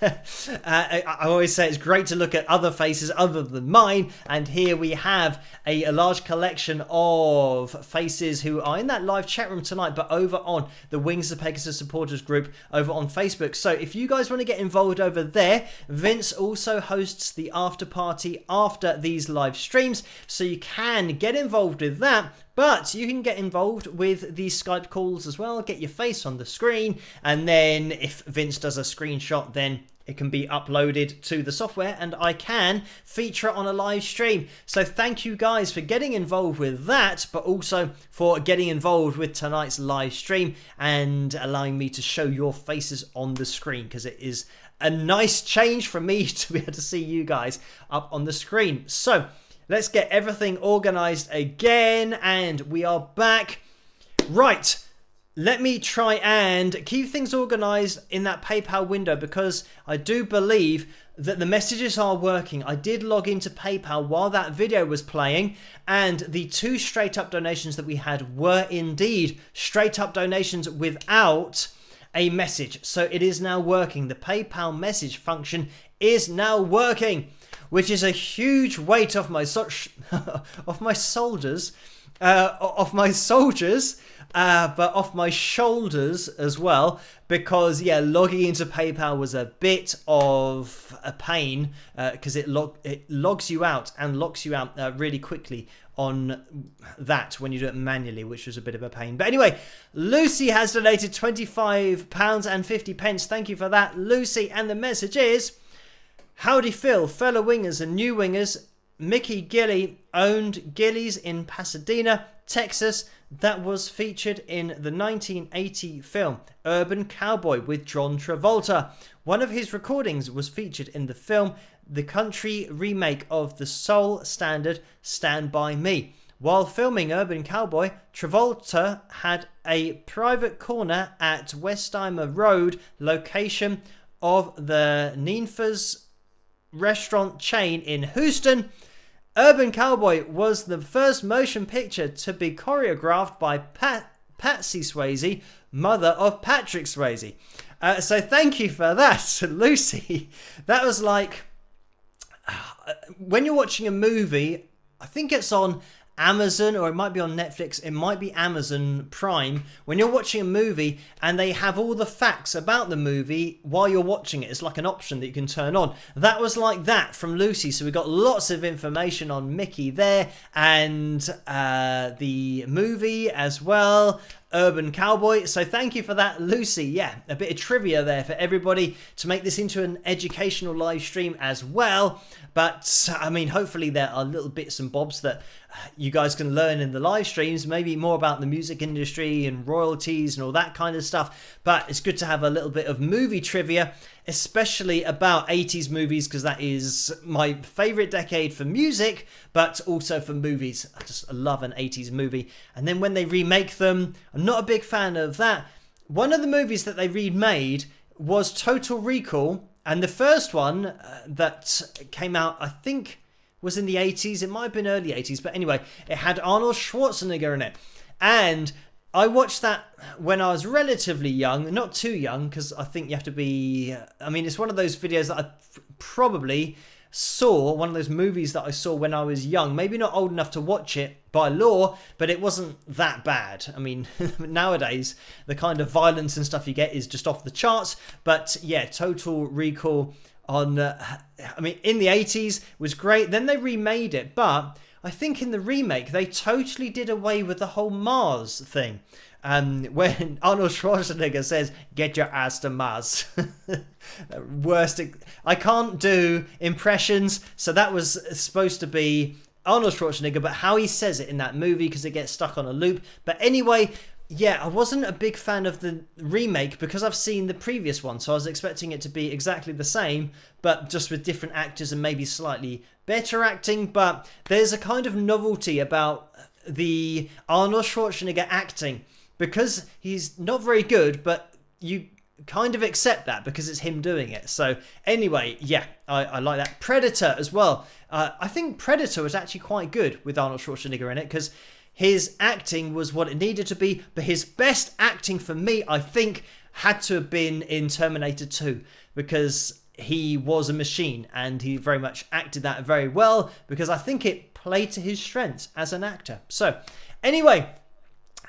I always say it's great to look at other faces other than mine, and here we have a large collection of faces who are in that live chat room tonight, but over on the Wings of Pegasus supporters group over on Facebook. So if you guys want to get involved over there, Vince also hosts the after party after these live streams, so you can get involved with that. But you can get involved with these Skype calls as well, get your face on the screen, and then if Vince does a screenshot, then it can be uploaded to the software and I can feature it on a live stream. So thank you guys for getting involved with that, but also for getting involved with tonight's live stream and allowing me to show your faces on the screen, because it is a nice change for me to be able to see you guys up on the screen. So let's get everything organized again, and we are back. Right. Let me try and keep things organized in that PayPal window, because I do believe that the messages are working. I did log into PayPal while that video was playing, and the 2 straight up donations that we had were indeed straight up donations without a message. So it is now working. The PayPal message function is now working, which is a huge weight off my soldiers, but off my shoulders as well, because yeah, logging into PayPal was a bit of a pain, because it logs you out and locks you out really quickly on that when you do it manually, which was a bit of a pain. But anyway, Lucy has donated £25.50. Thank you for that, Lucy. And the message is: howdy Phil, fellow wingers and new wingers. Mickey Gilly owned Gillies in Pasadena, Texas, that was featured in the 1980 film Urban Cowboy with John Travolta. One of his recordings was featured in the film, the country remake of the soul standard Stand By Me. While filming Urban Cowboy, Travolta had a private corner at Westheimer Road, location of the Ninfa's restaurant chain in Houston. Urban Cowboy was the first motion picture to be choreographed by Patsy Swayze, mother of Patrick Swayze. So thank you for that, Lucy. That was like, when you're watching a movie, I think it's on Amazon, or it might be on Netflix, it might be Amazon Prime, when you're watching a movie and they have all the facts about the movie while you're watching it. It's like an option that you can turn on. That was like that from Lucy. So we got lots of information on Mickey there, and the movie as well, Urban Cowboy. So thank you for that, Lucy. Yeah, a bit of trivia there for everybody to make this into an educational live stream as well. But I mean, hopefully there are little bits and bobs that you guys can learn in the live streams, maybe more about the music industry and royalties and all that kind of stuff. But it's good to have a little bit of movie trivia, especially about 80s movies, because that is my favorite decade for music, but also for movies. I just love an 80s movie. And then when they remake them, I'm not a big fan of that. One of the movies that they remade was Total Recall, and the first one that came out, I think, was in the 80s. It might have been early 80s, but anyway, it had Arnold Schwarzenegger in it. And I watched that when I was relatively young, not too young, because I think you have to be, I mean, it's one of those videos that I probably saw, one of those movies that I saw when I was young, maybe not old enough to watch it by law, but it wasn't that bad. I mean, nowadays, the kind of violence and stuff you get is just off the charts. But yeah, Total Recall on, I mean, in the 80s was great. Then they remade it, but I think in the remake, they totally did away with the whole Mars thing. When Arnold Schwarzenegger says, "Get your ass to Mars." Worst. I can't do impressions, so that was supposed to be Arnold Schwarzenegger, but how he says it in that movie, because it gets stuck on a loop. But anyway, yeah, I wasn't a big fan of the remake because I've seen the previous one, so I was expecting it to be exactly the same, but just with different actors and maybe slightly better acting. But there's a kind of novelty about the Arnold Schwarzenegger acting, because he's not very good, but you kind of accept that because it's him doing it. So anyway, yeah, I like that. Predator as well. I think Predator was actually quite good with Arnold Schwarzenegger in it, because his acting was what it needed to be. But his best acting for me, I think, had to have been in Terminator 2, because he was a machine and he very much acted that very well, because I think it played to his strengths as an actor. So anyway,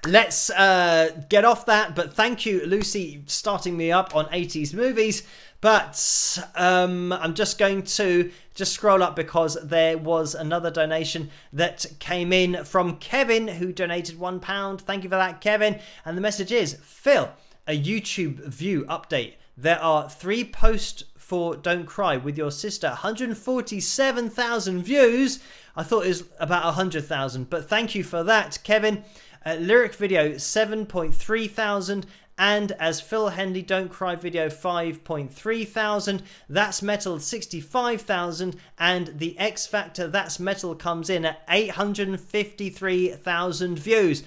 let's get off that. But thank you, Lucy, starting me up on 80s movies. But I'm just going to scroll up, because there was another donation that came in from Kevin, who donated £1. Thank you for that, Kevin. And the message is, Phil, a YouTube view update. There are 3 posts for Don't Cry with your sister. 147,000 views. I thought it was about 100,000, but thank you for that, Kevin. Lyric video 7.3 thousand, and as Phil Henley Don't Cry video 5.3 thousand. That's Metal 65,000, and the X Factor That's Metal comes in at 853,000 views.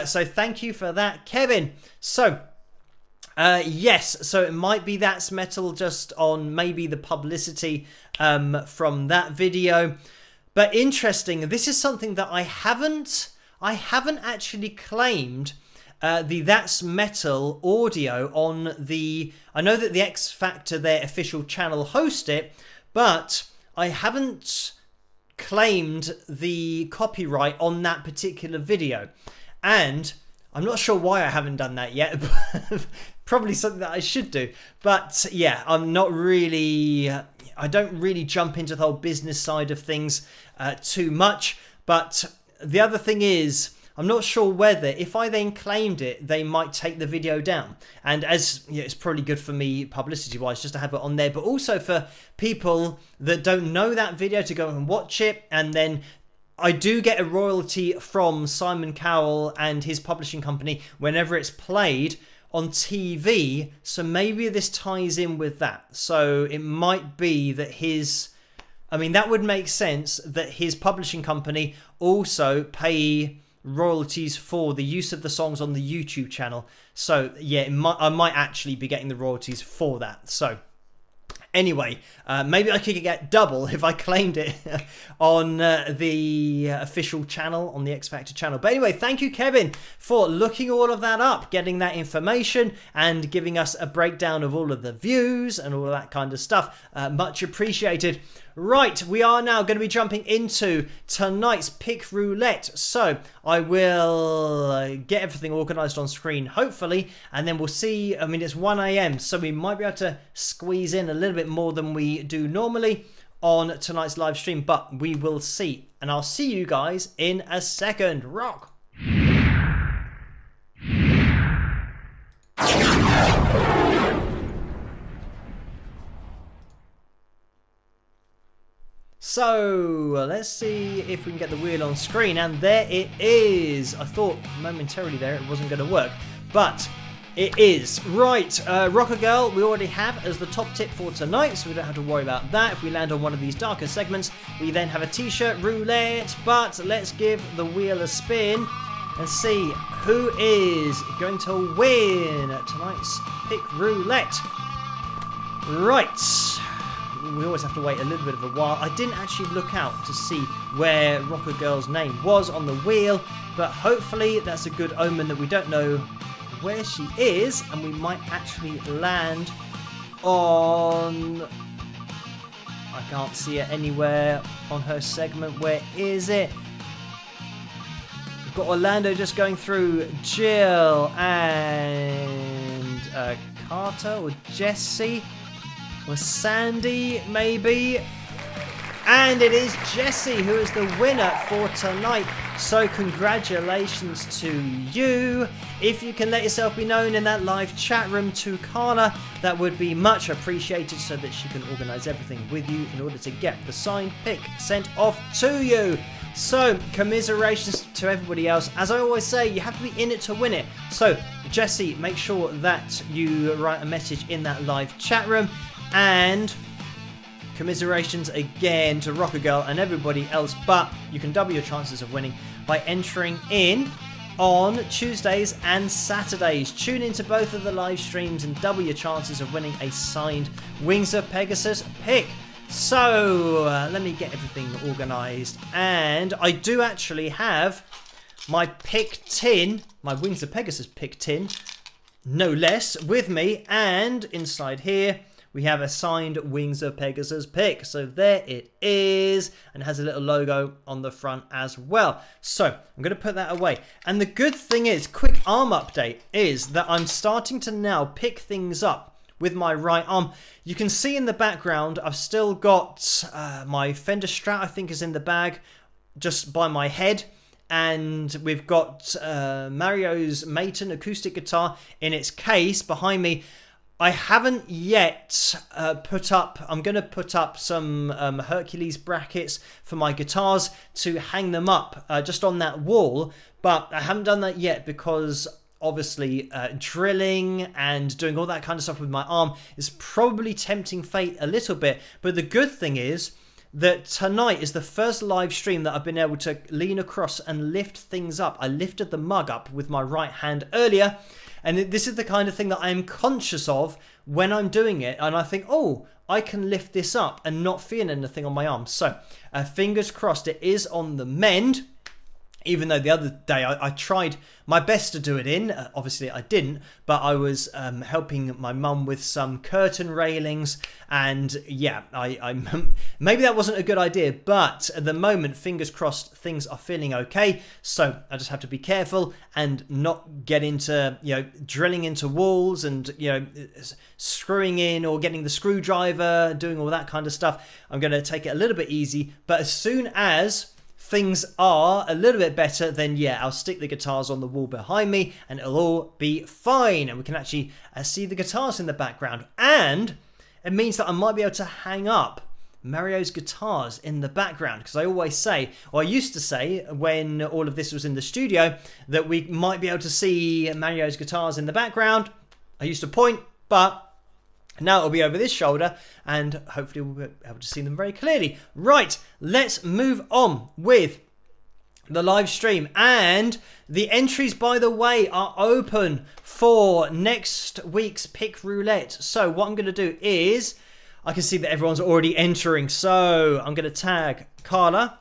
So thank you for that, Kevin. So yes, so it might be That's Metal just on maybe the publicity from that video. But interesting, this is something that I haven't actually claimed the That's Metal audio on the... I know that the X Factor, their official channel, host it, but I haven't claimed the copyright on that particular video. And I'm not sure why I haven't done that yet. Probably something that I should do. But yeah, I'm not really... I don't really jump into the whole business side of things too much. But the other thing is, I'm not sure whether, if I then claimed it, they might take the video down. And as you know, it's probably good for me publicity-wise just to have it on there, but also for people that don't know that video to go and watch it. And then I do get a royalty from Simon Cowell and his publishing company whenever it's played on TV. So maybe this ties in with that. So it might be that his... I mean, that would make sense that his publishing company also pay royalties for the use of the songs on the YouTube channel. So yeah, I might actually be getting the royalties for that. So anyway, maybe I could get double if I claimed it on the official channel, on the X Factor channel. But anyway, thank you, Kevin, for looking all of that up, getting that information, and giving us a breakdown of all of the views and all of that kind of stuff. Much appreciated. Right, we are now going to be jumping into tonight's Pick Roulette. So I will get everything organised on screen, hopefully, and then we'll see. I mean, it's 1 a.m, so we might be able to squeeze in a little bit more than we do normally on tonight's live stream, but we will see. And I'll see you guys in a second. Rock! So let's see if we can get the wheel on screen, and there it is. I thought momentarily there it wasn't going to work, but it is. Right, Rocker Girl we already have as the top tip for tonight, so we don't have to worry about that. If we land on one of these darker segments, we then have a t-shirt roulette. But let's give the wheel a spin and see who is going to win tonight's Pick Roulette. Right. We always have to wait a little bit of a while. I didn't actually look out to see where Rocker Girl's name was on the wheel, but hopefully that's a good omen that we don't know where she is, and we might actually land on... I can't see it anywhere on her segment. Where is it? We've got Orlando just going through, Jill and Carter or Jesse. Or Sandy, maybe. And it is Jesse who is the winner for tonight. So congratulations to you. If you can let yourself be known in that live chat room to Carla, that would be much appreciated so that she can organise everything with you in order to get the signed pic sent off to you. So, commiserations to everybody else. As I always say, you have to be in it to win it. So, Jesse, make sure that you write a message in that live chat room. And commiserations again to Rocker Girl and everybody else. But you can double your chances of winning by entering in on Tuesdays and Saturdays. Tune into both of the live streams and double your chances of winning a signed Wings of Pegasus pic. So, let me get everything organised. And I do actually have my pic tin, my Wings of Pegasus pic tin, no less, with me. And inside here, we have a signed Wings of Pegasus pic. So there it is. And it has a little logo on the front as well. So, I'm going to put that away. And the good thing is, quick arm update, is that I'm starting to now pick things up with my right arm. You can see in the background, I've still got my Fender Strat, I think, is in the bag just by my head. And we've got Mario's Maton acoustic guitar in its case behind me. I haven't yet put up, I'm going to put up some Hercules brackets for my guitars to hang them up just on that wall. But I haven't done that yet because obviously drilling and doing all that kind of stuff with my arm is probably tempting fate a little bit. But the good thing is that tonight is the first live stream that I've been able to lean across and lift things up. I lifted the mug up with my right hand earlier, and this is the kind of thing that I am conscious of when I'm doing it, and I think, oh, I can lift this up and not feel anything on my arm. So fingers crossed it is on the mend. Even though the other day I tried my best to do it in, obviously I didn't, but I was helping my mum with some curtain railings, and yeah, I maybe that wasn't a good idea, but at the moment, fingers crossed, things are feeling okay. So I just have to be careful and not get into, drilling into walls and, screwing in or getting the screwdriver, doing all that kind of stuff. I'm going to take it a little bit easy, but as soon as things are a little bit better, then yeah, I'll stick the guitars on the wall behind me and it'll all be fine. And we can actually see the guitars in the background. And it means that I might be able to hang up Mario's guitars in the background. Because I always say, or I used to say when all of this was in the studio, that we might be able to see Mario's guitars in the background. I used to point, but now it'll be over this shoulder, and hopefully we'll be able to see them very clearly. Right, let's move on with the live stream. And the entries, by the way, are open for next week's Pick Roulette. So what I'm going to do is, I can see that everyone's already entering. So I'm going to tag Carla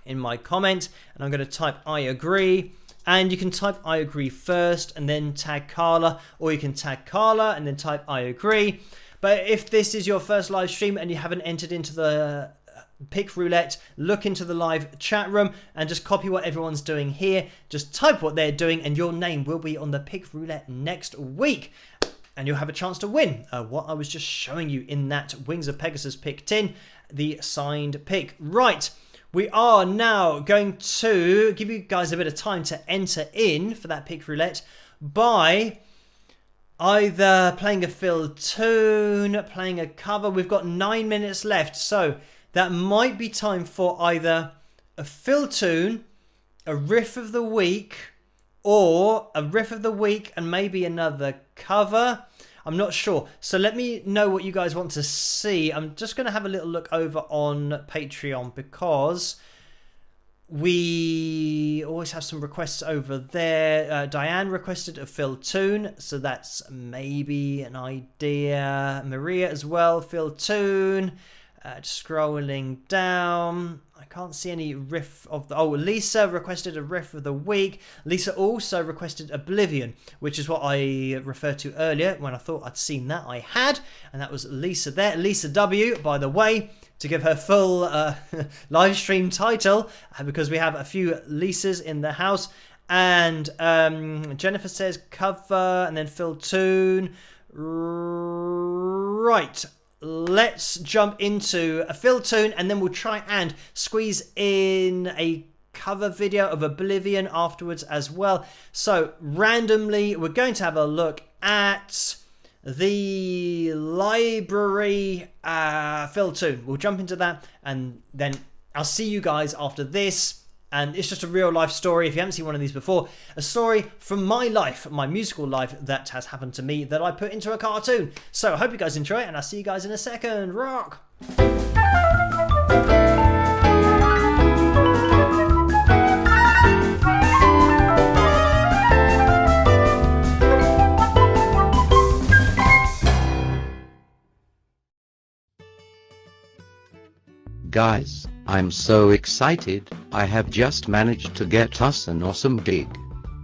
in my comment, and I'm going to type I agree. And you can type I agree first and then tag Carla, or you can tag Carla and then type I agree. But if this is your first live stream and you haven't entered into the Pick Roulette, look into the live chat room and just copy what everyone's doing here. Just type what they're doing and your name will be on the Pick Roulette next week. And you'll have a chance to win what I was just showing you in that Wings of Pegasus pick tin, the signed pick. Right. We are now going to give you guys a bit of time to enter in for that Pick Roulette by either playing a filled tune, playing a cover. We've got 9 minutes left, so that might be time for either a filled tune, a riff of the week, or a riff of the week and maybe another cover. I'm not sure. So let me know what you guys want to see. I'm just going to have a little look over on Patreon because we always have some requests over there. Diane requested a filled tune, so that's maybe an idea. Maria as well, filled tune. Just scrolling down. I can't see any riff of the... Oh, Lisa requested a riff of the week. Lisa also requested Oblivion, which is what I referred to earlier when I thought I'd seen that. I had, and that was Lisa there. Lisa W, by the way, to give her full live stream title, because we have a few Lisas in the house. And Jennifer says cover and then filled tune. Right. let's jump into a fill tune, and then we'll try and squeeze in a cover video of Oblivion afterwards as well. So randomly, we're going to have a look at the library fill tune. We'll jump into that, and then I'll see you guys after this. And it's just a real life story. If you haven't seen one of these before, a story from my life, my musical life that has happened to me that I put into a cartoon. So I hope you guys enjoy it, and I'll see you guys in a second. Rock! Guys, I'm so excited. I have just managed to get us an awesome gig.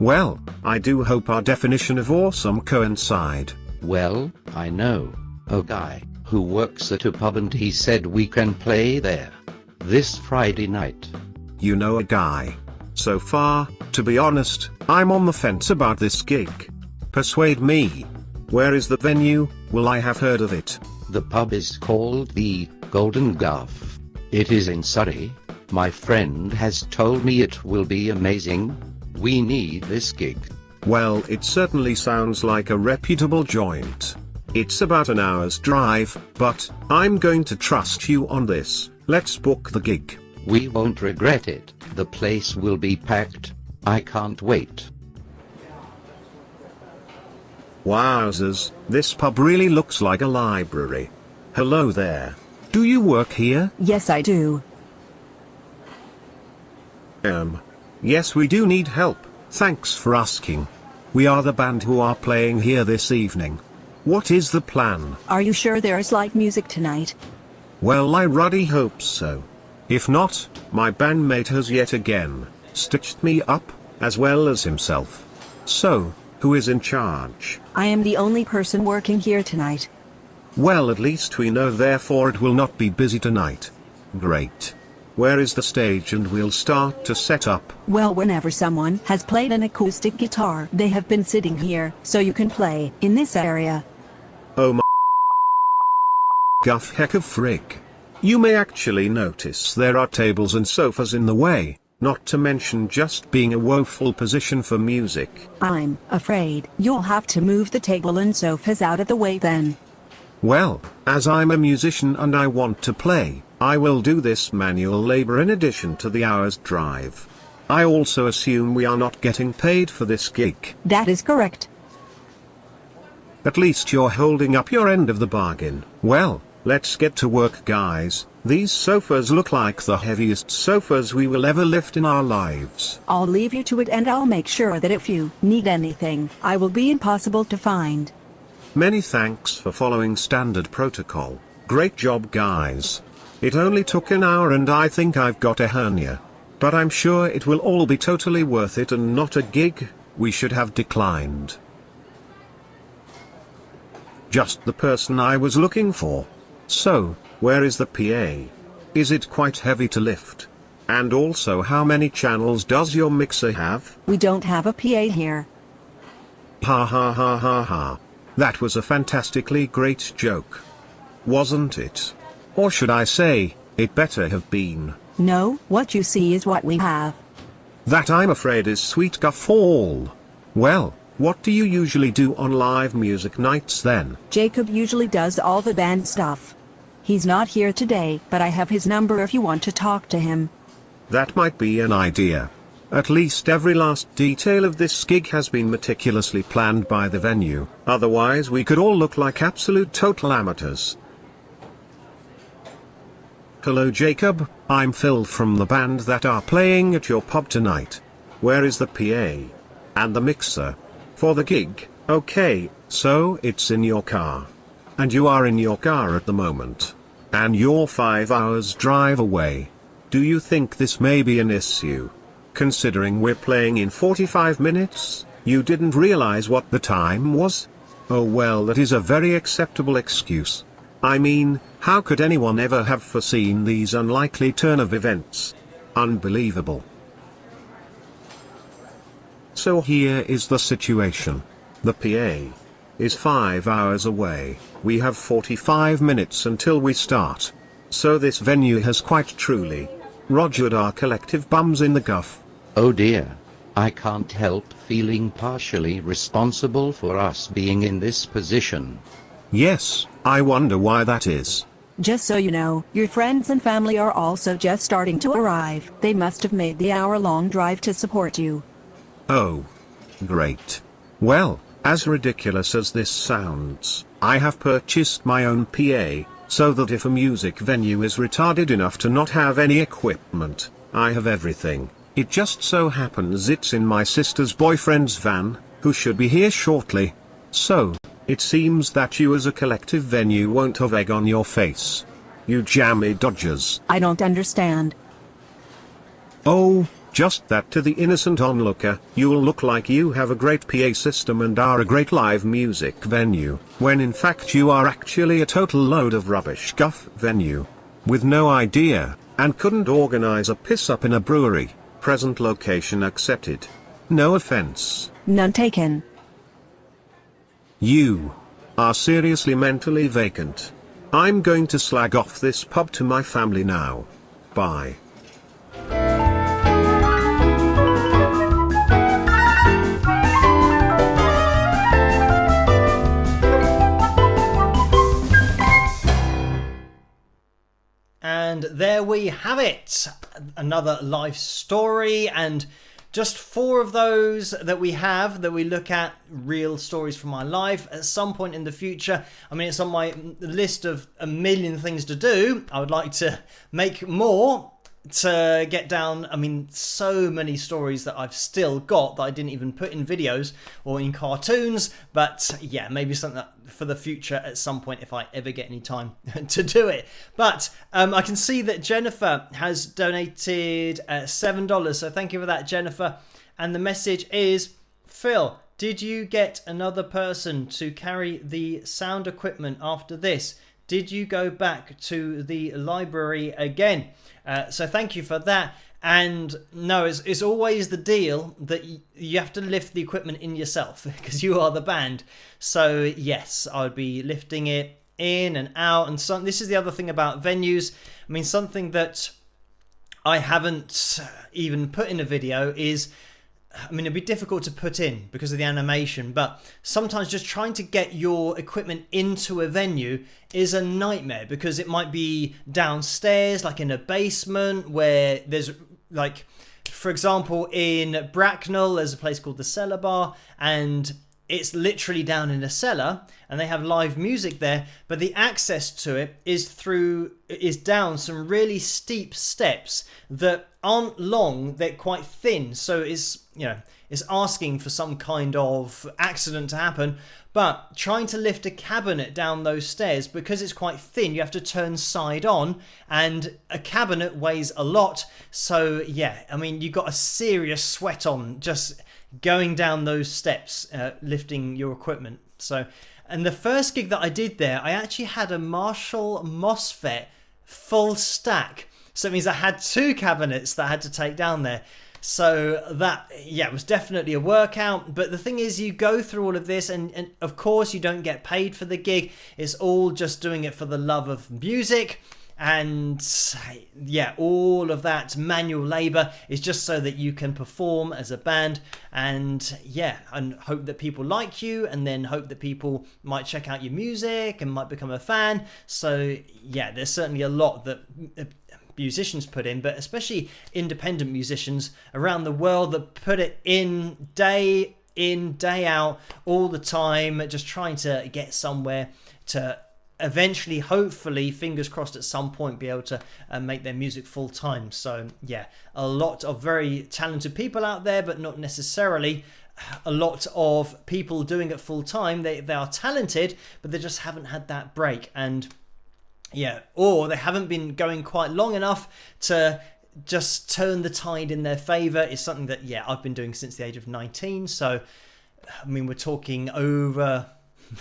Well, I do hope our definition of awesome coincide. Well, I know a guy who works at a pub and he said we can play there this Friday night. You know a guy. So far, to be honest, I'm on the fence about this gig. Persuade me. Where is the venue? Will I have heard of it? The pub is called the Golden Guff. It is in Surrey. My friend has told me it will be amazing. We need this gig. Well, it certainly sounds like a reputable joint. It's about an hour's drive, but I'm going to trust you on this. Let's book the gig. We won't regret it. The place will be packed. I can't wait. Wowzers, this pub really looks like a library. Hello there. Do you work here? Yes, I do. Yes, we do need help. Thanks for asking. We are the band who are playing here this evening. What is the plan? Are you sure there is live music tonight? Well, I ruddy hope so. If not, my bandmate has yet again stitched me up, as well as himself. So, who is in charge? I am the only person working here tonight. Well, at least we know, therefore it will not be busy tonight. Great. Where is the stage, and we'll start to set up? Well, whenever someone has played an acoustic guitar, they have been sitting here, so you can play in this area. Oh my guff heck of frig. You may actually notice there are tables and sofas in the way, not to mention just being a woeful position for music. I'm afraid you'll have to move the table and sofas out of the way then. Well, as I'm a musician and I want to play, I will do this manual labor in addition to the hour's drive. I also assume we are not getting paid for this gig. That is correct. At least you're holding up your end of the bargain. Well, let's get to work, guys. These sofas look like the heaviest sofas we will ever lift in our lives. I'll leave you to it, and I'll make sure that if you need anything, I will be impossible to find. Many thanks for following standard protocol. Great job, guys. It only took an hour and I think I've got a hernia. But I'm sure it will all be totally worth it and not a gig we should have declined. Just the person I was looking for. So, where is the PA? Is it quite heavy to lift? And also, how many channels does your mixer have? We don't have a PA here. Ha ha ha ha ha. That was a fantastically great joke. Wasn't it? Or should I say, it better have been. No, what you see is what we have. That, I'm afraid, is sweet guffaw. Well, what do you usually do on live music nights then? Jacob usually does all the band stuff. He's not here today, but I have his number if you want to talk to him. That might be an idea. At least every last detail of this gig has been meticulously planned by the venue, otherwise we could all look like absolute total amateurs. Hello Jacob, I'm Phil from the band that are playing at your pub tonight. Where is the PA? And the mixer? For the gig? Okay, so it's in your car. And you are in your car at the moment. And you're 5 hours drive away. Do you think this may be an issue? Considering we're playing in 45 minutes, you didn't realize what the time was? Oh well, that is a very acceptable excuse. I mean, how could anyone ever have foreseen these unlikely turn of events? Unbelievable. So here is the situation. The PA. is 5 hours away. We have 45 minutes until we start. So this venue has quite truly rogered our collective bums in the guff. Oh dear. I can't help feeling partially responsible for us being in this position. Yes, I wonder why that is. Just so you know, your friends and family are also just starting to arrive. They must have made the hour-long drive to support you. Oh. Great. Well, as ridiculous as this sounds, I have purchased my own PA, so that if a music venue is retarded enough to not have any equipment, I have everything. It just so happens it's in my sister's boyfriend's van, who should be here shortly. So, it seems that you as a collective venue won't have egg on your face. You jammy dodgers. I don't understand. Oh, just that to the innocent onlooker, you'll look like you have a great PA system and are a great live music venue, when in fact you are actually a total load of rubbish guff venue. With no idea, and couldn't organize a piss-up in a brewery. Present location accepted. No offense. None taken. You are seriously mentally vacant. I'm going to slag off this pub to my family now. Bye. And there we have it. Another life story, and just 4 of those that we have that we look at, real stories from my life. At some point in the future, I mean, it's on my list of a million things to do. I would like to make more to get down. I mean, so many stories that I've still got that I didn't even put in videos or in cartoons. But yeah, maybe something that for the future at some point if I ever get any time to do it. But I can see that Jennifer has donated $7. So thank you for that, Jennifer. And the message is, Phil, did you get another person to carry the sound equipment after this? Did you go back to the library again? So thank you for that. And no, it's always the deal that you have to lift the equipment in yourself because you are the band. So yes, I would be lifting it in and out. And this is the other thing about venues. I mean, something that I haven't even put in a video is, I mean, it'd be difficult to put in because of the animation, but sometimes just trying to get your equipment into a venue is a nightmare because it might be downstairs, like in a basement where there's like, for example, in Bracknell, there's a place called the Cellar Bar, and it's literally down in a cellar and they have live music there, but the access to it is down some really steep steps that aren't long, they're quite thin, so it's asking for some kind of accident to happen. But trying to lift a cabinet down those stairs, because it's quite thin, you have to turn side on, and a cabinet weighs a lot. So yeah, I mean, you got a serious sweat on just going down those steps, lifting your equipment. So, and the first gig that I did there, I actually had a Marshall MOSFET full stack. So it means I had 2 cabinets that I had to take down there. So that, yeah, was definitely a workout. But the thing is, you go through all of this and of course you don't get paid for the gig. It's all just doing it for the love of music. And yeah, all of that manual labor is just so that you can perform as a band, and yeah, and hope that people like you, and then hope that people might check out your music and might become a fan. So yeah, there's certainly a lot that musicians put in, but especially independent musicians around the world that put it in, day out, all the time, just trying to get somewhere to eventually, hopefully, fingers crossed, at some point be able to make their music full time. So yeah, a lot of very talented people out there, but not necessarily a lot of people doing it full time. They are talented, but they just haven't had that break, and yeah, or they haven't been going quite long enough to just turn the tide in their favor. Is something that, yeah, I've been doing since the age of 19. So I mean, we're talking over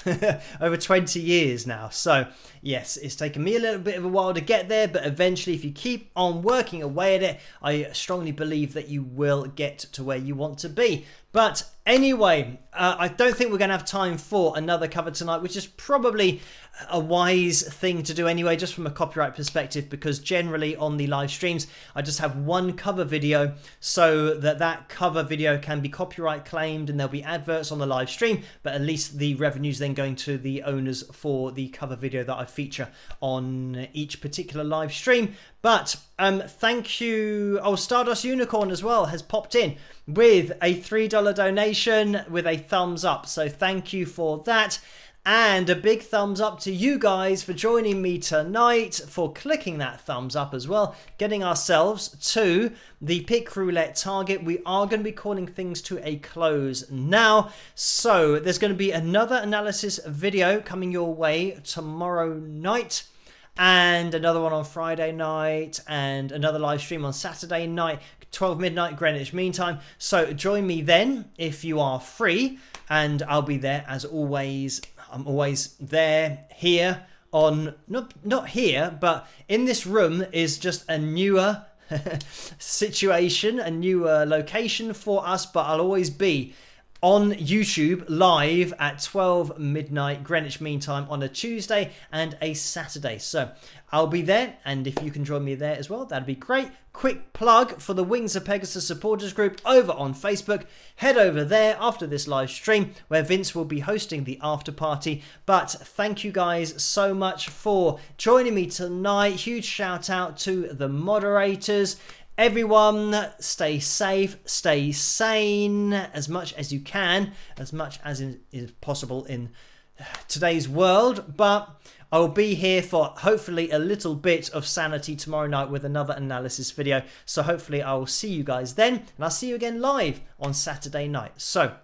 20 years now. So yes, it's taken me a little bit of a while to get there, but eventually, if you keep on working away at it, I strongly believe that you will get to where you want to be. But Anyway, I don't think we're going to have time for another cover tonight, which is probably a wise thing to do anyway, just from a copyright perspective, because generally on the live streams, I just have one cover video so that cover video can be copyright claimed and there'll be adverts on the live stream, but at least the revenue's then going to the owners for the cover video that I feature on each particular live stream. But thank you. Oh, Stardust Unicorn as well has popped in with a $3 donation with a thumbs up. So thank you for that. And a big thumbs up to you guys for joining me tonight, for clicking that thumbs up as well, getting ourselves to the pick roulette target. We are going to be calling things to a close now. So there's going to be another analysis video coming your way tomorrow night, and another one on Friday night, and another live stream on Saturday night, 12 midnight Greenwich Mean Time. So join me then if you are free, and I'll be there as always. I'm always there, here on, not here, but in this room is just a newer situation, a newer location for us, but I'll always be on YouTube live at 12 midnight Greenwich Mean Time on a Tuesday and a Saturday. So I'll be there, and if you can join me there as well, that'd be great. Quick plug for the Wings of Pegasus supporters group over on Facebook. Head over there after this live stream where Vince will be hosting the after party. But thank you guys so much for joining me tonight. Huge shout out to the moderators. Everyone, stay safe, stay sane as much as you can, as much as is possible in today's world. But I'll be here for hopefully a little bit of sanity tomorrow night with another analysis video. So hopefully I will see you guys then, and I'll see you again live on Saturday night. So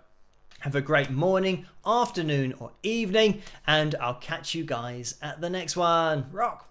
have a great morning, afternoon, or evening, and I'll catch you guys at the next one. Rock!